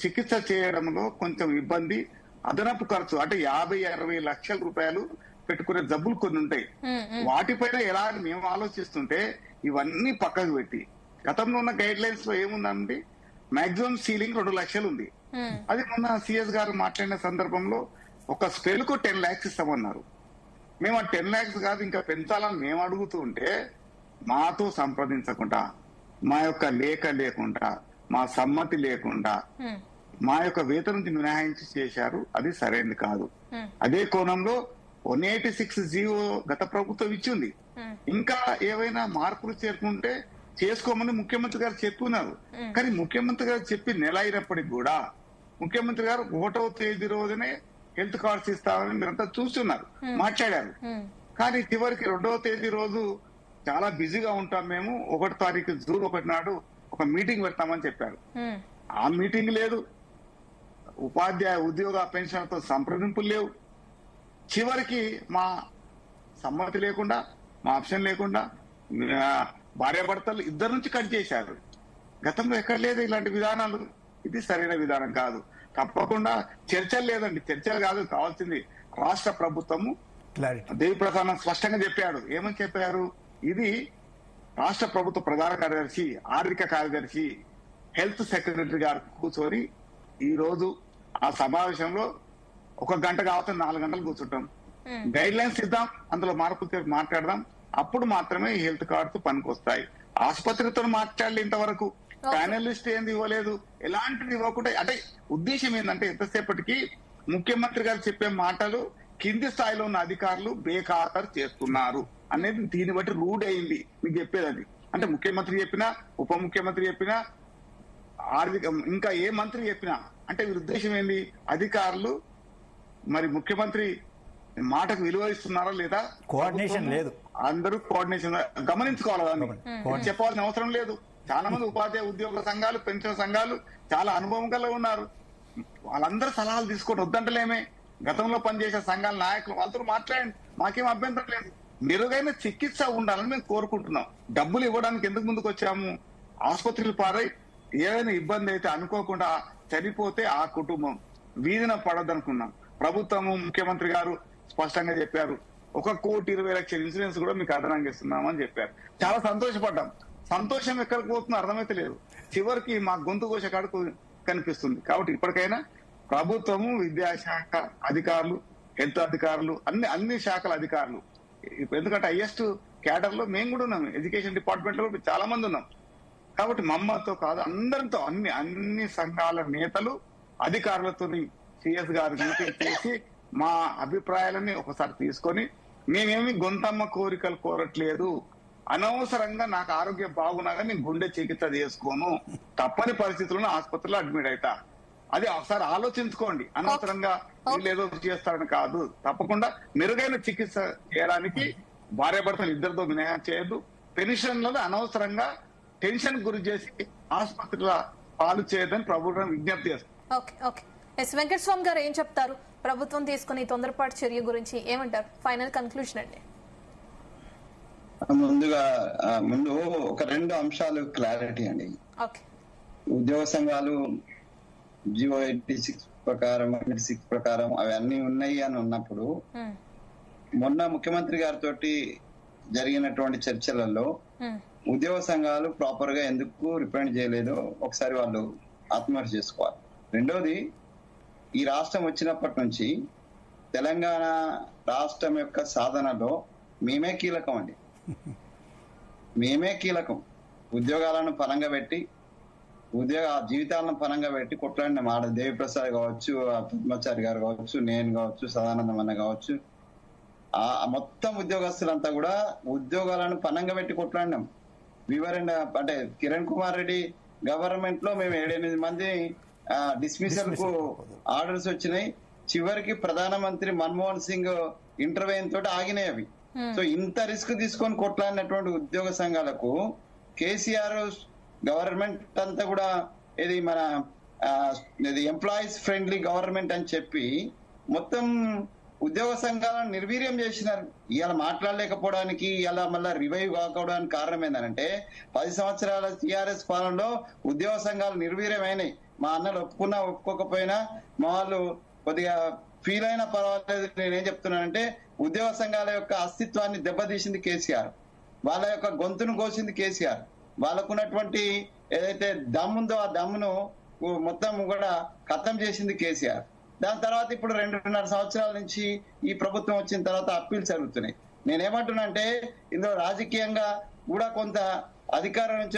చికిత్స చేయడంలో కొంచెం ఇబ్బంది, అదనపు ఖర్చు అంటే 50-60 లక్షల రూపాయలు పెట్టుకునే జబ్బులు కొన్ని ఉంటాయి. వాటిపైన ఎలా అని మేము ఆలోచిస్తుంటే ఇవన్నీ పక్కకు పెట్టి గతంలో ఉన్న గైడ్ లైన్స్ లో ఏముందండి, మాక్సిమం సీలింగ్ 2 లక్షలు ఉంది. అది మొన్న సిఎస్ గారు మాట్లాడిన సందర్భంలో ఒక స్పెల్ కు 10 lakhs ఇస్తామన్నారు. మేము ఆ 10 lakhs కాదు ఇంకా పెంచాలని మేము అడుగుతూ ఉంటే మాతో సంప్రదించకుండా, మా యొక్క లేఖ లేకుండా, మా సమ్మతి లేకుండా మా యొక్క వేతనం మినహాయించి చేశారు. అది సరైనది కాదు. అదే కోణంలో 186 జీవో గత ప్రభుత్వం ఇచ్చింది. ఇంకా ఏవైనా మార్పులు చేరుకుంటే చేసుకోమని ముఖ్యమంత్రి గారు చెప్తున్నారు. కానీ ముఖ్యమంత్రి గారు చెప్పి నెల అయినప్పటికీ కూడా ముఖ్యమంత్రి గారు 1వ తేదీ రోజునే హెల్త్ కార్డ్స్ ఇస్తామని మీరంతా చూస్తున్నారు, మాట్లాడారు. కానీ చివరికి 2వ తేదీ రోజు చాలా బిజీగా ఉంటాం మేము, 1వ తారీఖు జూన్ 1 నాడు ఒక మీటింగ్ పెడతామని చెప్పారు. ఆ మీటింగ్ లేదు, ఉపాధ్యాయ ఉద్యోగ పెన్షన్లతో సంప్రదింపులు లేవు. చివరికి మా సమ్మతి లేకుండా, మా ఆప్షన్ లేకుండా భార్యాభర్తలు ఇద్దరు నుంచి కట్ చేశారు. గతంలో ఎక్కడ లేదు ఇలాంటి విధానాలు. ఇది సరైన విధానం కాదు. తప్పకుండా చర్చలు లేదండి, చర్చలు కాదు కావాల్సింది. రాష్ట్ర ప్రభుత్వము దేవిప్రసాద్ స్పష్టంగా చెప్పాడు. ఏమని చెప్పారు, ఇది రాష్ట్ర ప్రభుత్వ ప్రధాన కార్యదర్శి, ఆర్థిక కార్యదర్శి, హెల్త్ సెక్రటరీ గారు కూర్చొని ఈ రోజు ఆ సమావేశంలో 1 గంట కావచ్చు 4 గంటలు కూర్చుంటాం, గైడ్ లైన్స్ ఇద్దాం, అందులో మార్పులు మాట్లాడదాం, అప్పుడు మాత్రమే ఈ హెల్త్ కార్డ్స్ పనికొస్తాయి. ఆసుపత్రితో మాట్లాడలే ఇంతవరకు, ప్యానల్ లిస్ట్ ఏంది ఇవ్వలేదు, ఎలాంటిది ఇవ్వకుండా. అంటే ఉద్దేశం ఏంటంటే ఎంతసేపటికి ముఖ్యమంత్రి గారు చెప్పే మాటలు కింది స్థాయిలో ఉన్న అధికారులు బేఖాతరు చేస్తున్నారు అనేది దీన్ని బట్టి రూఢ్ అయింది. మీకు చెప్పేది అది. అంటే ముఖ్యమంత్రి చెప్పినా, ఉప ముఖ్యమంత్రి చెప్పినా, ఆర్థిక ఇంకా ఏ మంత్రి చెప్పినా, అంటే వీరి ఉద్దేశం ఏంది, అధికారులు మరి ముఖ్యమంత్రి మాటకు విలువ ఇస్తున్నారా లేదా, కోఆర్డినేషన్ లేదు, అందరూ కోఆర్డినేషన్ గమనించుకోవాలి. దాన్ని చెప్పాల్సిన అవసరం లేదు. చాలా మంది ఉపాధ్యాయ ఉద్యోగ సంఘాలు, పెన్షన్ సంఘాలు చాలా అనుభవం కలిగి ఉన్నారు. వాళ్ళందరూ సలహాలు తీసుకొని వద్దంటలేమే. గతంలో పనిచేసే సంఘాల నాయకులు వాళ్ళతో మాట్లాడండి, మాకేం అభ్యంతరం లేదు. మెరుగైన చికిత్స ఉండాలని మేము కోరుకుంటున్నాం. డబ్బులు ఇవ్వడానికి ఎందుకు ముందుకు వచ్చాము, ఆసుపత్రులు పారై ఏదైనా ఇబ్బంది అయితే అనుకోకుండా చనిపోతే ఆ కుటుంబం వీధిన పడదనుకున్నాం. ప్రభుత్వము ముఖ్యమంత్రి గారు స్పష్టంగా చెప్పారు, 1,20,00,000 ఇన్సూరెన్స్ కూడా మీకు అదనంగా ఇస్తున్నామని చెప్పారు. చాలా సంతోషపడ్డాం. సంతోషం ఎక్కడికి పోతుందో అర్థమైతే లేదు. చివరికి మా గొంతు కోస కాడకు కనిపిస్తుంది. కాబట్టి ఇప్పటికైనా ప్రభుత్వము, విద్యాశాఖ అధికారులు, హెల్త్ అధికారులు, అన్ని శాఖల అధికారులు, ఎందుకంటే హైయెస్ట్ క్యాడర్ లో మేము కూడా ఉన్నాం, ఎడ్యుకేషన్ డిపార్ట్మెంట్ లో చాలా మంది ఉన్నాం. కాబట్టి మమ్మతో కాదు అందరితో, అన్ని సంఘాల నేతలు అధికారులతో సిఎస్ గారు మీటింగ్ చేసి మా అభిప్రాయాలని ఒకసారి తీసుకొని, మేమేమి గొంతమ్మ కోరికలు కోరట్లేదు, అనవసరంగా నాకు ఆరోగ్యం బాగున్నాగా నేను గుండె చికిత్స చేసుకోను, తప్పని పరిస్థితుల్లో ఆసుపత్రిలో అడ్మిట్ అవుతా, అది ఒకసారి ఆలోచించుకోండి. అనవసరంగా వీళ్ళు ఏదో చేస్తారని కాదు, తప్పకుండా మెరుగైన చికిత్స చేయడానికి భార్యాభర్తలు ఇద్దరితో వినయం చేయొద్దు. పెన్షన్లను అనవసరంగా టెన్షన్ గురి చేసి ఆసుపత్రుల పాలు చేయదని ప్రభుత్వం విజ్ఞప్తి చేస్తారు. వెంకటస్వామి గారు ఏం చెప్తారు, ప్రభుత్వం తీసుకుని తొందరపాటు చర్య గురించి ఏమంటారు? ఫైనల్ కన్క్లూజన్ అండి. ముందు ఒక 2 అంశాలు క్లారిటీ అండి. ఉద్యోగ సంఘాలు జియో 86 ప్రకారం 86 ప్రకారం అవన్నీ ఉన్నాయి అని ఉన్నప్పుడు, మొన్న ముఖ్యమంత్రి గారితో జరిగినటువంటి చర్చలలో ఉద్యోగ సంఘాలు ప్రాపర్ గా ఎందుకు రిప్రజెంట్ చేయలేదో ఒకసారి వాళ్ళు ఆత్మహత్య చేసుకోవాలి. రెండోది, ఈ రాష్ట్రం వచ్చినప్పటి నుంచి తెలంగాణ రాష్ట్రం యొక్క సాధనలో మేమే కీలకం అండి, మేమే కీలకం. ఉద్యోగాలను పరంగా పెట్టి, జీవితాలను పరంగా పెట్టి కొట్లాడిన మాట దేవిప్రసాద్ కావచ్చు, పద్మాచారి గారు కావచ్చు, నేను కావచ్చు, సదానందం అన్న కావచ్చు, ఆ మొత్తం ఉద్యోగస్తులంతా కూడా ఉద్యోగాలను పనంగా పెట్టి కొట్లాడినాం. అంటే కిరణ్ కుమార్ రెడ్డి గవర్నమెంట్ లో మేము 7-8 మంది డిస్మిసల్ కు ఆర్డర్స్ వచ్చినాయి. చివరికి ప్రధానమంత్రి మన్మోహన్ సింగ్ ఇంటర్వ్యూన్ తోటి ఆగినాయి అవి. సో ఇంత రిస్క్ తీసుకొని కొట్లాడినటువంటి ఉద్యోగ సంఘాలకు కేసీఆర్ గవర్నమెంట్ అంతా కూడా ఇది మన ఎంప్లాయీస్ ఫ్రెండ్లీ గవర్నమెంట్ అని చెప్పి మొత్తం ఉద్యోగ సంఘాలను నిర్వీర్యం చేసినారు. ఇవాళ మాట్లాడలేకపోవడానికి, ఇలా మళ్ళీ రివైవ్ కాకపోవడానికి కారణం ఏంటంటే 10 సంవత్సరాల టీఆర్ఎస్ పాలనలో ఉద్యోగ సంఘాలు నిర్వీర్యం అయినాయి. మా అన్నలు ఒప్పుకున్నా ఒప్పుకోకపోయినా మా వాళ్ళు కొద్దిగా ఫీల్ అయినా పర్వాలేదు. నేనేం చెప్తున్నానంటే ఉద్యోగ సంఘాల యొక్క అస్తిత్వాన్ని దెబ్బతీసింది కేసీఆర్, వాళ్ళ యొక్క గొంతును కోసింది కేసీఆర్, వాళ్ళకున్నటువంటి ఏదైతే దమ్ముందో ఆ దమ్మును మొత్తం కూడా ఖతం చేసింది కేసీఆర్. దాని తర్వాత ఇప్పుడు 2.5 సంవత్సరాల నుంచి ఈ ప్రభుత్వం వచ్చిన తర్వాత అప్పీల్స్ జరుగుతున్నాయి. నేనేమంటున్నా అంటే ఇందులో రాజకీయంగా కూడా కొంత అధికారం నుంచి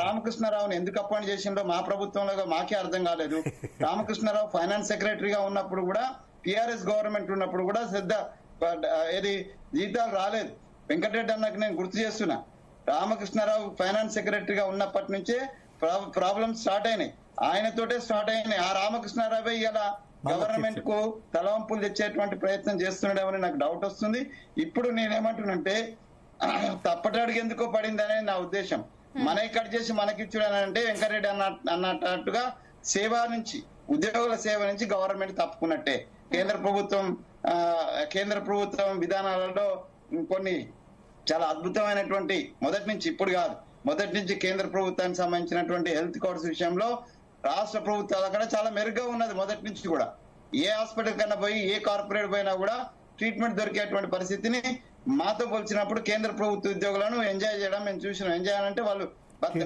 రామకృష్ణారావుని ఎందుకు అపాయింట్ చేసిండో మా ప్రభుత్వంలో మాకే అర్థం కాలేదు. రామకృష్ణారావు ఫైనాన్స్ సెక్రటరీగా ఉన్నప్పుడు కూడా, టిఆర్ఎస్ గవర్నమెంట్ ఉన్నప్పుడు కూడా శ్రద్ధ ఏది జీతాలు రాలేదు. వెంకటరెడ్డి అన్నకు నేను గుర్తు చేస్తున్నా, రామకృష్ణారావు ఫైనాన్స్ సెక్రటరీగా ఉన్నప్పటి నుంచే ప్రాబ్లమ్స్ స్టార్ట్ అయినాయి, ఆయనతోటే స్టార్ట్ అయినాయి. ఆ రామకృష్ణారావు ఇలా గవర్నమెంట్ కు తలవంపులు తెచ్చేటువంటి ప్రయత్నం చేస్తున్నాడేమని నాకు డౌట్ వస్తుంది. ఇప్పుడు నేనేమంటున్నంటే తప్పటడుగు ఎందుకో పడింది అనేది నా ఉద్దేశం. మనకి కట్ చేసి మనకిచ్చుడానంటే వెంకటరెడ్డి అన్నట్టుగా సేవ నుంచి, ఉద్యోగుల సేవ నుంచి గవర్నమెంట్ తప్పుకున్నట్టే. కేంద్ర ప్రభుత్వం విధానాలలో కొన్ని చాలా అద్భుతమైనటువంటి, మొదటి నుంచి ఇప్పుడు కాదు, మొదటి నుంచి కేంద్ర ప్రభుత్వానికి సంబంధించినటువంటి హెల్త్ కార్డ్స్ విషయంలో రాష్ట్ర ప్రభుత్వాల కూడా చాలా మెరుగ్గా ఉన్నది. మొదటి నుంచి కూడా ఏ హాస్పిటల్ కన్నా పోయి ఏ కార్పొరేట్ పోయినా కూడా ట్రీట్మెంట్ దొరికేటువంటి పరిస్థితిని మాతో పోల్చినప్పుడు కేంద్ర ప్రభుత్వ ఉద్యోగులను ఎంజాయ్ చేయడం మేము చూసినాం. ఎంజాయ్ అంటే వాళ్ళు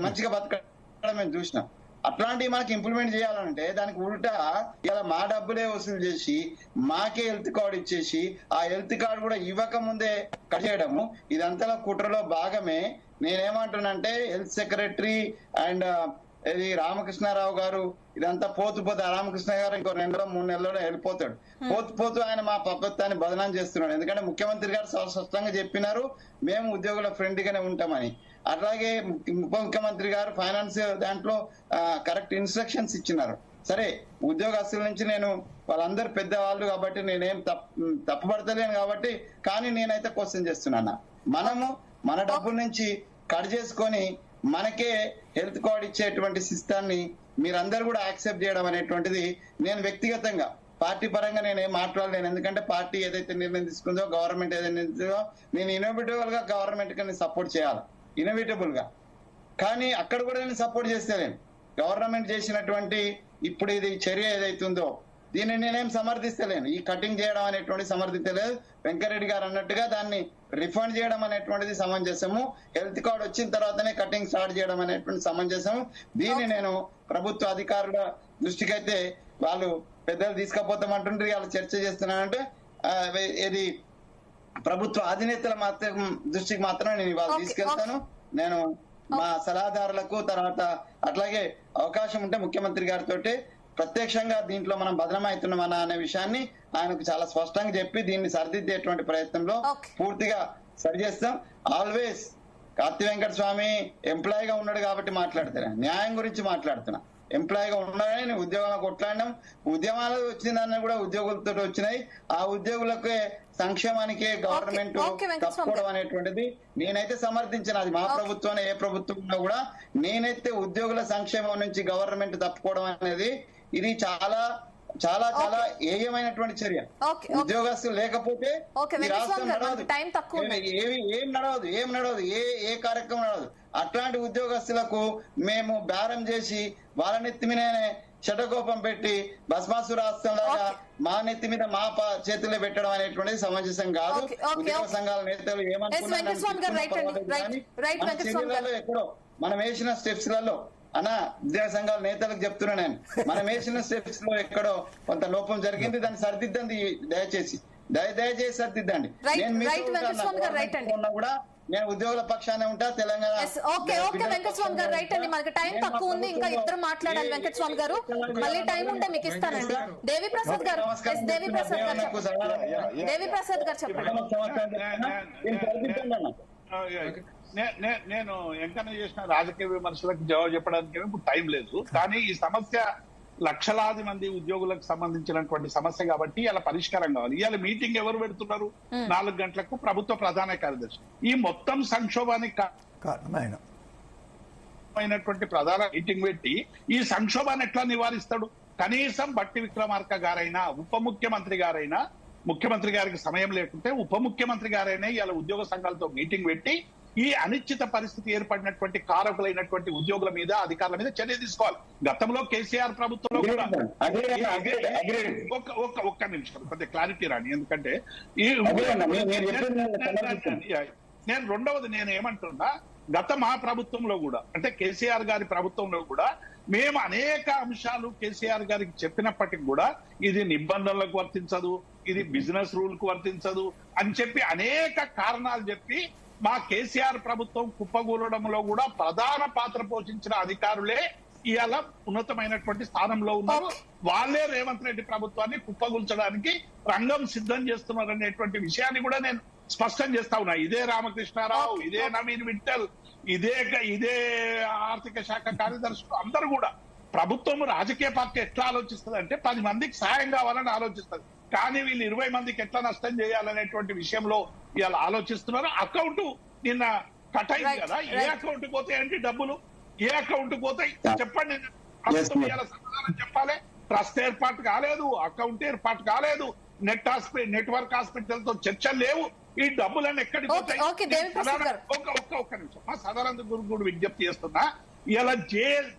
మంచిగా బతకడం మేము చూసినాం. అట్లాంటివి మనకి ఇంప్లిమెంట్ చేయాలంటే దానికి ఉల్టా ఇలా మా డబ్బులే వసూలు చేసి మాకే హెల్త్ కార్డు ఇచ్చేసి ఆ హెల్త్ కార్డు కూడా ఇవ్వక ముందే కట్ చేయడము, ఇదంతా కుట్రలో భాగమే. నేనేమంటున్నానంటే హెల్త్ సెక్రటరీ అండ్ ఇది రామకృష్ణారావు గారు ఇదంతా పోతూ రామకృష్ణ గారు ఇంకో 2-3 నెలల్లో వెళ్ళిపోతాడు. పోతూ ఆయన మా ప్రభుత్వాన్ని బదనాం చేస్తున్నాడు. ఎందుకంటే ముఖ్యమంత్రి గారు స్పష్టంగా చెప్పినారు మేము ఉద్యోగుల ఫ్రెండ్ గానే ఉంటామని. అట్లాగే ఉప ముఖ్యమంత్రి గారు ఫైనాన్స్ దాంట్లో కరెక్ట్ ఇన్స్ట్రక్షన్స్ ఇచ్చినారు. సరే, ఉద్యోగస్తుల నుంచి నేను వాళ్ళందరూ పెద్దవాళ్ళు కాబట్టి నేనేం తప్పుపడతలేను కాబట్టి, కానీ నేనైతే క్వశ్చన్ చేస్తున్నాను. మనము మన డబ్బుల నుంచి కట్ చేసుకొని మనకే హెల్త్ కార్డ్ ఇచ్చేటువంటి సిస్టాన్ని మీరందరూ కూడా యాక్సెప్ట్ చేయడం అనేటువంటిది నేను వ్యక్తిగతంగా పార్టీ పరంగా నేనేం మాట్లాడలేను. ఎందుకంటే పార్టీ ఏదైతే నిర్ణయం తీసుకుందో, గవర్నమెంట్ ఏదైతే తీసుకుందో, నేను ఇన్నోవేటివ్ గా గవర్నమెంట్ కి నేను సపోర్ట్ చేయాలి, ఇన్నోవేటబుల్ గా. కానీ అక్కడ కూడా నేను సపోర్ట్ చేస్తలేను. గవర్నమెంట్ చేసినటువంటి ఇప్పుడు ఇది చర్య ఏదైతుందో దీన్ని నేనేం సమర్థిస్తలేను. ఈ కటింగ్ చేయడం అనేటువంటి సమర్థించలేదు. వెంకరెడ్డి గారు అన్నట్టుగా దాన్ని రిఫండ్ చేయడం అనేటువంటిది సమంజసము. హెల్త్ కార్డ్ వచ్చిన తర్వాతనే కటింగ్ స్టార్ట్ చేయడం అనేటువంటి సమంజసము. దీన్ని నేను ప్రభుత్వ అధికారుల దృష్టికి అయితే వాళ్ళు పెద్దలు తీసుకపోతామంటుండ్రు, వాళ్ళు చర్చ చేస్తున్నానంటే ఇది ప్రభుత్వ అధినేతల దృష్టికి మాత్రం నేను ఇవాళ తీసుకెళ్తాను. నేను మా సలహాదారులకు తర్వాత అట్లాగే అవకాశం ఉంటే ముఖ్యమంత్రి గారితో ప్రత్యక్షంగా దీంట్లో మనం భద్రమవుతున్నామన్నా అనే విషయాన్ని ఆయనకు చాలా స్పష్టంగా చెప్పి దీన్ని సరిదిద్దేటువంటి ప్రయత్నంలో పూర్తిగా సరిచేస్తాం. ఆల్వేస్ కార్తి వెంకట స్వామి ఎంప్లాయీగా ఉన్నాడు కాబట్టి మాట్లాడుతున్నా, న్యాయం గురించి మాట్లాడుతున్నా. ఎంప్లాయీగా ఉన్నాడని నేను ఉద్యోగంలో కొట్లాడినాం. ఉద్యమాలు వచ్చిందన్న కూడా ఉద్యోగులతో వచ్చినాయి. ఆ ఉద్యోగులకు సంక్షేమానికి గవర్నమెంట్ తప్పుకోవడం అనేటువంటిది నేనైతే సమర్థించిన. అది మా ప్రభుత్వం ఏ ప్రభుత్వం ఉన్నా కూడా నేనైతే ఉద్యోగుల సంక్షేమం నుంచి గవర్నమెంట్ తప్పుకోవడం అనేది ఇది చాలా చాలా చాలా ఏయమైనటువంటి చర్య. ఉద్యోగస్తులు లేకపోతే ఈ రాష్ట్రం నడవదు, ఏం నడవదు, ఏ కార్యక్రమం నడవదు. అట్లాంటి ఉద్యోగస్తులకు మేము బేరం చేసి వాళ్ళ నెత్తి మీదనే శటకోపం పెట్టి భస్మాసుర హస్తంలాగా మా నెత్తి మీద మా చేతుల్లో పెట్టడం అనేటువంటిది సమంజసం కాదు. ఉద్యోగ సంఘాల నేతలు ఏమనుకున్నారు ఎక్కడో మనం వేసిన స్టెప్స్ లలో అన్నా ఉద్యోగ సంఘాల నేతలకు చెప్తున్నా నేను, మనం వేసిన స్టెప్స్ లో ఎక్కడో కొంత లోపం జరిగింది, దాన్ని సరిదిద్దండి. దయచేసి సరిదిద్దండి. నేను కూడా నేను ఉద్యోగుల పక్షానే ఉంటా. తెలంగాణ వెంకటస్వామి గారు రైట్ అండి, మనకి టైం తక్కువ ఉంది, ఇంకా ఇద్దరు మాట్లాడాలి. వెంకటస్వామి గారు మళ్ళీ టైం ఉంటే మీకు ఇస్తానండి. దేవిప్రసాద్ గారు చెప్పండి. నేను ఎంకన్నా చేసిన రాజకీయ విమర్శలకు జవాబు చెప్పడానికి ఇప్పుడు టైం లేదు. కానీ ఈ సమస్య లక్షలాది మంది ఉద్యోగులకు సంబంధించినటువంటి సమస్య కాబట్టి ఇలా పరిష్కారం కావాలి. ఇవాళ మీటింగ్ ఎవరు పెడుతున్నారు? 4 గంటలకు ప్రభుత్వ ప్రధాన కార్యదర్శి. ఈ మొత్తం సంక్షోభానికి అయినటువంటి ప్రధాన మీటింగ్ పెట్టి ఈ సంక్షోభాన్ని ఎట్లా నివారిస్తాడు? కనీసం బట్టి విక్రమార్క గారైనా, ఉప ముఖ్యమంత్రి గారైనా, ముఖ్యమంత్రి గారికి సమయం లేకుంటే ఉప ముఖ్యమంత్రి గారైనా ఇలా ఉద్యోగ సంఘాలతో మీటింగ్ పెట్టి ఈ అనిశ్చిత పరిస్థితి ఏర్పడినటువంటి కారకులైనటువంటి ఉద్యోగుల మీద, అధికారుల మీద చర్య తీసుకోవాలి. గతంలో కేసీఆర్ ప్రభుత్వంలో కూడా ఒక్క నిమిషం కొద్దిగా క్లారిటీ రాని, ఎందుకంటే నేను రెండవది నేను ఏమంటున్నా, గత మా ప్రభుత్వంలో కూడా అంటే కేసీఆర్ గారి ప్రభుత్వంలో కూడా మేము అనేక అంశాలు కేసీఆర్ గారికి చెప్పినప్పటికి కూడా ఇది నిబంధనలకు వర్తించదు, ఇది బిజినెస్ రూల్ కు వర్తించదు అని చెప్పి అనేక కారణాలు చెప్పి మా కేసీఆర్ ప్రభుత్వం కుప్పగూలడంలో కూడా ప్రధాన పాత్ర పోషించిన అధికారులే ఇవాళ ఉన్నతమైనటువంటి స్థానంలో ఉన్నారు. వాళ్ళే రేవంత్ రెడ్డి ప్రభుత్వాన్ని కుప్పగూల్చడానికి రంగం సిద్ధం చేస్తున్నారు అనేటువంటి విషయాన్ని కూడా నేను స్పష్టం చేస్తా ఉన్నా. ఇదే రామకృష్ణారావు, ఇదే నవీన్ విఠల్, ఇదే ఆర్థిక శాఖ కార్యదర్శులు అందరూ కూడా ప్రభుత్వం రాజకీయ పార్టీ ఎట్లా ఆలోచిస్తుంది అంటే 10 మందికి సాయం కావాలని ఆలోచిస్తుంది. కానీ వీళ్ళు 20 మందికి ఎట్లా నష్టం చేయాలనేటువంటి విషయంలో ఇవాళ ఆలోచిస్తున్నారు. అకౌంట్ నిన్న కట్ అయింది కదా, ఏ అకౌంట్ పోతే ఏంటి డబ్బులు, ఏ అకౌంట్ పోతాయి చెప్పండి. ప్రభుత్వం ఇవాళ సమాధానం చెప్పాలి. ట్రస్ట్ ఏర్పాటు కాలేదు, అకౌంట్ ఏర్పాటు కాలేదు, నెట్వర్క్ హాస్పిటల్ తో చర్చలు లేవు. ఈ డబ్బులన్నీ ఎక్కడికి పోతాయి? ఒక్క నిమిషం, మా సదానంద గురు కూడా విజ్ఞప్తి చేస్తున్నా. ఇలా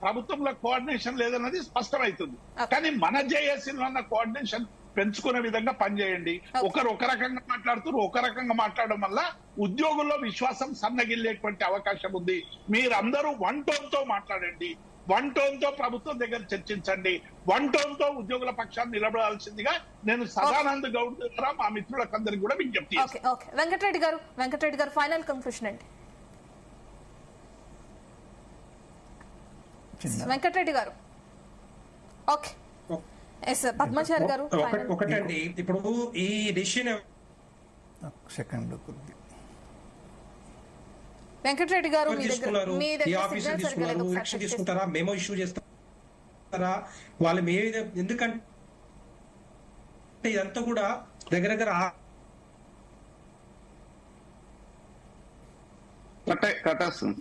ప్రభుత్వంలో కోఆర్డినేషన్ లేదన్నది స్పష్టమవుతుంది. కానీ మన జేఏసీలో ఉన్న కోఆర్డినేషన్ పెంచుకునే విధంగా పనిచేయండి. ఒకరు ఒక రకంగా మాట్లాడుతున్నారు, ఒక రకంగా మాట్లాడడం వల్ల ఉద్యోగుల్లో విశ్వాసం సన్నగిల్లేటువంటి అవకాశం ఉంది. మీరందరూ వన్ టోన్ తో మాట్లాడండి, వన్ టోన్ తో ప్రభుత్వం దగ్గర చర్చించండి, వన్ టోన్ తో ఉద్యోగుల పక్షాన్ని నిలబడాల్సిందిగా నేను సదానంద్ గౌడ్ ద్వారా మా మిత్రులకందరికీ కూడా విజ్ఞప్తి చేస్తాను. వెంకటరెడ్డి గారు ఫైనల్ కంక్లూషన్ అండి. వెంకటరెడ్డి గారు ఓకే, పద్మాచారి గారు ఒకటండి. ఇప్పుడు ఈ డిసిషన్ సెకండ్ వెంకటరెడ్డి గారు తీసుకుంటారా, మేమో ఇష్యూ చేస్తారా, వాళ్ళు ఎందుకంటే ఇదంతా కూడా దగ్గర దగ్గర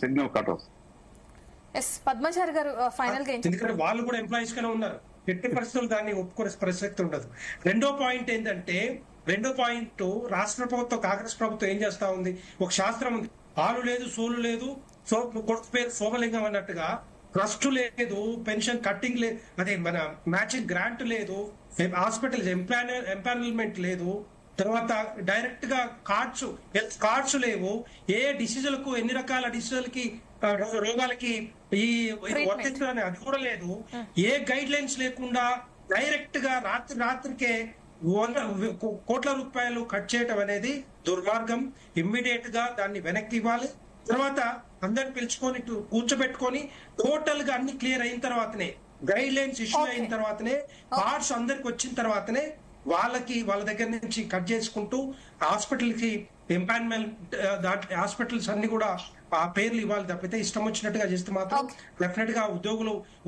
సిగ్నల్ కట్ వస్తుంది. పద్మాచారి గారు ఫైనల్ గా ఎందుకంటే వాళ్ళు కూడా ఎంప్లాయీస్ గానే ఉన్నారు, ఎట్టి పరిస్థితులు దాన్ని ఒప్పుకునే ప్రసక్తి ఉండదు. రెండో పాయింట్ ఏంటంటే, రాష్ట్ర ప్రభుత్వం కాంగ్రెస్ ప్రభుత్వం ఏం చేస్తా ఉంది, ఒక శాస్త్రం ఉంది, ఆలు లేదు సోలు లేదు, కొడుకు పేరు సోమలింగం అన్నట్టుగా ట్రస్ట్ లేదు, పెన్షన్ కట్టింగ్ లేదు, అదే మన మ్యాచింగ్ గ్రాంట్ లేదు, హాస్పిటల్ ఎంపానల్మెంట్ లేదు, తర్వాత డైరెక్ట్ గా హెల్త్ కార్డ్స్ లేవు, ఏ డిసీజులకు ఎన్ని రకాల డిసీజులకి రోగాలకి ఈ వర్తించాలని అది కూడా లేదు, ఏ గైడ్ లైన్స్ లేకుండా డైరెక్ట్ గా రాత్రికే 100 కోట్ల రూపాయలు కట్ చేయటం అనేది దుర్మార్గం. ఇమ్మీడియట్ గా దాన్ని వెనక్కి ఇవ్వాలి. తర్వాత అందరిని పిలుచుకొని కూర్చోబెట్టుకొని టోటల్ గా అన్ని క్లియర్ అయిన తర్వాతనే, గైడ్ లైన్స్ ఇష్యూ అయిన తర్వాతనే, కార్డ్స్ అందరికి వచ్చిన తర్వాతనే వాళ్ళ దగ్గర నుంచి కట్ చేసుకుంటూ హాస్పిటల్ కి ఎంపానల్మెంట్ హాస్పిటల్స్ అన్ని కూడా ఆ పేర్లు ఇవ్వాలి తప్పితే ఇష్టం వచ్చినట్టుగా చేస్తే మాత్రం డెఫినెట్ గా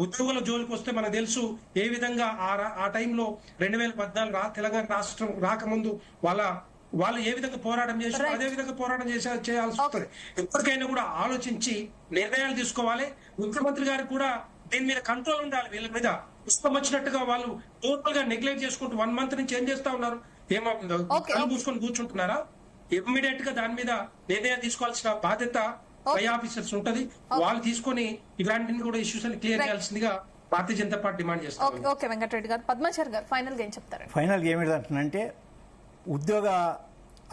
ఉద్యోగుల జోలికి వస్తే మనకు తెలుసు ఏ విధంగా ఆ టైంలో 2014 తెలంగాణ రాష్ట్రం రాకముందు వాళ్ళు ఏ విధంగా పోరాటం చేశారు, అదే విధంగా పోరాటం చేయాల్సి వస్తుంది. ఎప్పటికైనా కూడా ఆలోచించి నిర్ణయాలు తీసుకోవాలి. ముఖ్యమంత్రి గారికి కూడా దీని మీద కంట్రోల్ ఉండాలి. వీళ్ళ మీద ఇష్టం వచ్చినట్టుగా వాళ్ళు టోటల్ గా నెగ్లెక్ట్ చేసుకుంటూ 1 మంత్ నుంచి ఏం చేస్తా ఉన్నారు, ఏమో కళ్ళు పూసుకొని కూర్చుంటున్నారా? ఇమ్మీడియట్ గా దాని మీద నిర్ణయం తీసుకోవాల్సిన బాధ్యత పై ఆఫీసర్స్ ఉంటది. వాళ్ళు తీసుకొని ఇలాంటివి కూడా ఇష్యూస్ అని క్లియర్ చేయాల్సిందిగా భారతీయ జనతా పార్టీ డిమాండ్ చేస్తారు. ఓకే వెంకటరెడ్డి గారు, పద్మాచారి గారు ఫైనల్ గా ఏం చెప్తారు? ఫైనల్ గా ఏమిటంటే, ఉద్యోగ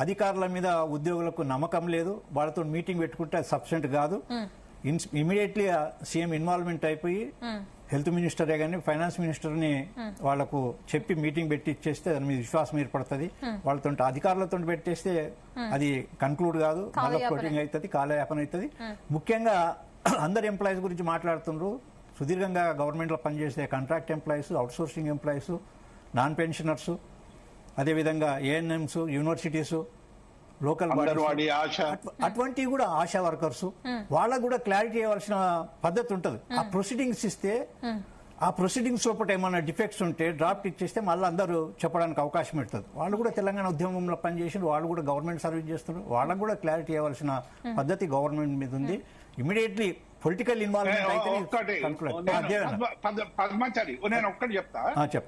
అధికారుల మీద ఉద్యోగులకు నమ్మకం లేదు, వాళ్ళతో మీటింగ్ పెట్టుకుంటే అది సఫిషియెంట్ కాదు. ఇమీడియట్లీ సీఎం ఇన్వాల్వ్మెంట్ అయిపోయి హెల్త్ మినిస్టరే కానీ ఫైనాన్స్ మినిస్టర్ని వాళ్లకు చెప్పి మీటింగ్ పెట్టి ఇచ్చేస్తే దాని మీద విశ్వాసం ఏర్పడుతుంది. వాళ్ళతో అధికారులతో పెట్టేస్తే అది కన్క్లూడ్ కాదు, మళ్ళీ ఫ్లోటింగ్ అవుతుంది, కాలయాపన అవుతుంది. ముఖ్యంగా అందరు ఎంప్లాయీస్ గురించి మాట్లాడుతున్నారు. సుదీర్ఘంగా గవర్నమెంట్ లో పనిచేసే contract employees, outsourcing employees, non pensioners, అదేవిధంగా ఏఎన్ఎంస్, యూనివర్సిటీస్, లోకల్ అటువంటివి కూడా ఆశా వర్కర్స్, వాళ్ళకు కూడా క్లారిటీ ఇవ్వాల్సిన పద్ధతి ఉంటుంది. ఆ ప్రొసీడింగ్స్ ఇస్తే ఆ ప్రొసీడింగ్స్ లోపల ఏమైనా డిఫెక్ట్స్ ఉంటే డ్రాఫ్ట్ ఇచ్చేస్తే మళ్ళీ అందరూ చెప్పడానికి అవకాశం ఉంటుంది. వాళ్ళు కూడా తెలంగాణ ఉద్యమంలో పనిచేసి వాళ్ళు కూడా గవర్నమెంట్ సర్వీస్ చేస్తున్నారు, వాళ్ళకు కూడా క్లారిటీ ఇవ్వాల్సిన పద్ధతి గవర్నమెంట్ మీద ఉంది. ఇమీడియట్లీ పొలిటికల్ ఇన్వాల్వ్మెంట్ అయితే ఒక్కటి పద్మాచారి నేను ఒక్కటి చెప్తా.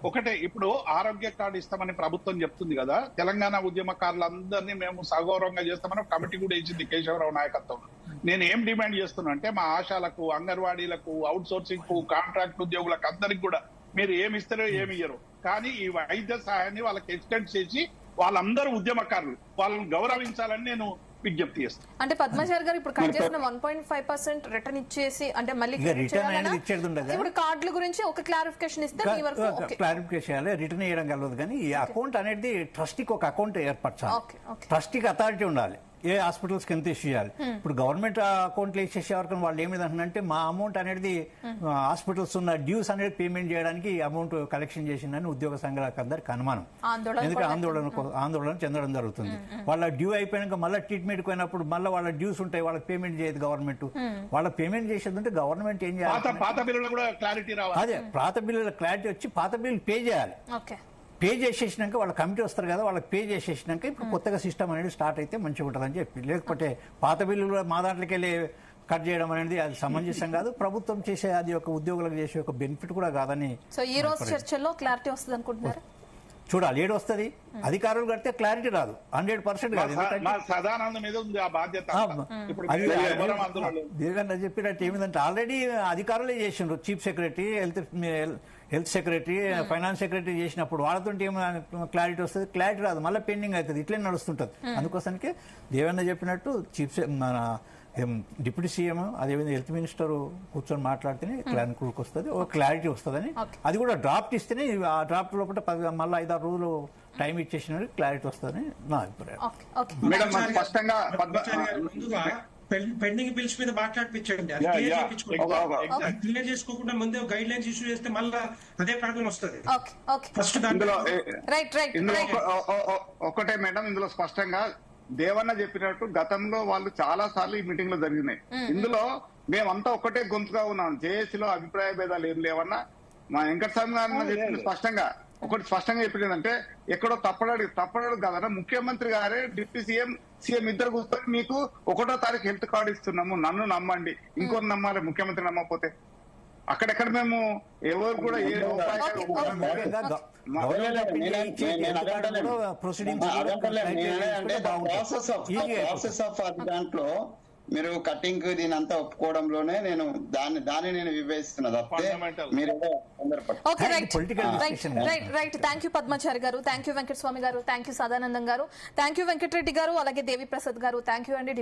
ఒకటే, ఇప్పుడు ఆరోగ్య కార్డు ఇస్తామని ప్రభుత్వం చెప్తుంది కదా, తెలంగాణ ఉద్యమకారులందరినీ మేము సగౌరవంగా చేస్తామని ఒక కమిటీ కూడా ఇచ్చింది కేశవరావు నాయకత్వం. నేను ఏం డిమాండ్ చేస్తున్నా అంటే మా ఆశాలకు, అంగన్వాడీలకు, అవుట్ సోర్సింగ్ కు, కాంట్రాక్ట్ ఉద్యోగులకు అందరికి కూడా మీరు ఏమి ఇస్తారో ఏమి ఇయ్యరు, కానీ ఈ వైద్య సహాయాన్ని వాళ్ళకి ఎక్స్టెండ్ చేసి వాళ్ళందరూ ఉద్యమకారులు వాళ్ళని గౌరవించాలని నేను విజ్ఞప్తి చేస్తాను. అంటే పద్మాచారి గారు ఇప్పుడు కట్ చేసిన 1.5% రిటర్న్ ఇచ్చేసి అంటే మళ్ళీ ఇప్పుడు కార్డుల గురించి ఒక క్లారిఫికేషన్ ఇస్తే మీ వరకు క్లారిఫికేషన్ చేయాలి. రిటర్న్ చేయడం కలవదు, కానీ ఈ అకౌంట్ అనేది ట్రస్టీకి ఒక అకౌంట్ ఏర్పరచాలి. ట్రస్టీకి అథారిటీ ఉండాలి. ఏ హాస్పిటల్స్ కి ఎంత ఇష్యూ చేయాలి. ఇప్పుడు గవర్నమెంట్ అకౌంట్లో ఇచ్చేసే వరకు వాళ్ళు ఏమిదంటే మా అమౌంట్ అనేది హాస్పిటల్స్ ఉన్న డ్యూస్ అనేది పేమెంట్ చేయడానికి అమౌంట్ కలెక్షన్ చేసిందని ఉద్యోగ సంఘాలకు అందరికి అనుమానం. ఎందుకంటే ఆందోళన చెందడం జరుగుతుంది. వాళ్ళ డ్యూ అయిపోయినాక మళ్ళీ ట్రీట్మెంట్ పోయినప్పుడు మళ్ళీ వాళ్ళ డ్యూస్ ఉంటాయి, వాళ్ళకి పేమెంట్ చేయదు గవర్నమెంట్. వాళ్ళ పేమెంట్ చేసేది ఉంటే గవర్నమెంట్ ఏం చేయాలి, పాత బిల్లులు కూడా క్లారిటీ రావాలి. అదే పాత బిల్లుల క్లారిటీ వచ్చి పాత బిల్లు పే చేయాలి. పే చేసేసినాక వాళ్ళ కమిటీ వస్తారు కదా, వాళ్ళకి పే చేసేసినాక ఇప్పుడు కొత్తగా సిస్టమ్ అనేది స్టార్ట్ అయితే మంచిగా ఉంటుందని చెప్పి, లేకపోతే పాత బిల్లులు మా దాంట్లోకి వెళ్ళి కట్ చేయడం అనేది అది సమంజసం కాదు. ప్రభుత్వం చేసే అది ఒక ఉద్యోగులకు చేసే ఒక బెనిఫిట్ కూడా కాదని. సో ఈ రోజు చర్చల్లో క్లారిటీ వస్తుంది అనుకుంటున్నారు. చూడాలి ఏడు వస్తుంది. అధికారులు కడితే క్లారిటీ రాదు 100% కాదు. దేవన్న చెప్పినట్టు ఏమిటంటే ఆల్రెడీ అధికారులే చేసిండ్రు. Chief secretary, health secretary, finance secretary చేసినప్పుడు వాళ్ళతో ఏమైనా క్లారిటీ వస్తుంది, క్లారిటీ రాదు, మళ్ళీ పెండింగ్ అవుతుంది, ఇట్లే నడుస్తుంటది. అందుకోసానికి దేవన్న చెప్పినట్టు మన డిప్యూటీ సీఎం అదేవిధంగా హెల్త్ మినిస్టర్ కూర్చొని మాట్లాడితేనే అనుకూలకి వస్తుంది, ఒక క్లారిటీ వస్తుందని. అది కూడా డ్రాఫ్ట్ ఇస్తేనే ఆ డ్రాఫ్ట్ లోపల మళ్ళీ 5-6 రోజులు టైం ఇచ్చేసిన క్లారిటీ వస్తుందని నా అభిప్రాయం. పెండింగ్ బిల్స్ మీద మాట్లాడిపించండి, అది క్లియర్ చేసుకోకుండా ముందే గైడ్ లైన్స్ ఇష్యూ చేస్తే మళ్ళీ అదే ప్రాబ్లం వస్తుంది. ఫస్ట్ ఒకటే మేడం, ఇందులో స్పష్టంగా దేవన్న చెప్పినట్టు గతంలో వాళ్ళు చాలా సార్లు ఈ మీటింగ్ లో జరిగినాయి. ఇందులో మేమంతా ఒకటే గొంతుగా ఉన్నాం. జేఏసీలో అభిప్రాయ భేదాలు ఏం లేవన్నా మా వెంకటస్వామి గారు చెప్పింది స్పష్టంగా. ఒకటి స్పష్టంగా చెప్పిందంటే ఎక్కడో తప్పడాడు కదన్నా, ముఖ్యమంత్రి గారే డిప్యూటీ సీఎం ఇద్దరు కూర్చొని మీకు 1వ తారీఖు హెల్త్ కార్డు ఇస్తున్నాము, నన్ను నమ్మండి, ఇంకోటి నమ్మాలి, ముఖ్యమంత్రి నమ్మకపోతే అక్కడెక్కడ మేము ఎవరు కూడా ఏ దాంట్లో మీరు కటింగ్ దీని అంతా ఒప్పుకోవడంలోనే నేను దాన్ని నేను వివేచిస్తున్నా తప్పితే మీరు రైట్. థ్యాంక్ యూ పద్మాచారి గారు, థ్యాంక్ యూ వెంకటస్వామి గారు, థ్యాంక్ యూ సదానందం గారు, థ్యాంక్ యూ వెంకటరెడ్డి గారు, అలాగే దేవి ప్రసాద్ గారు, థ్యాంక్ యూ అండి.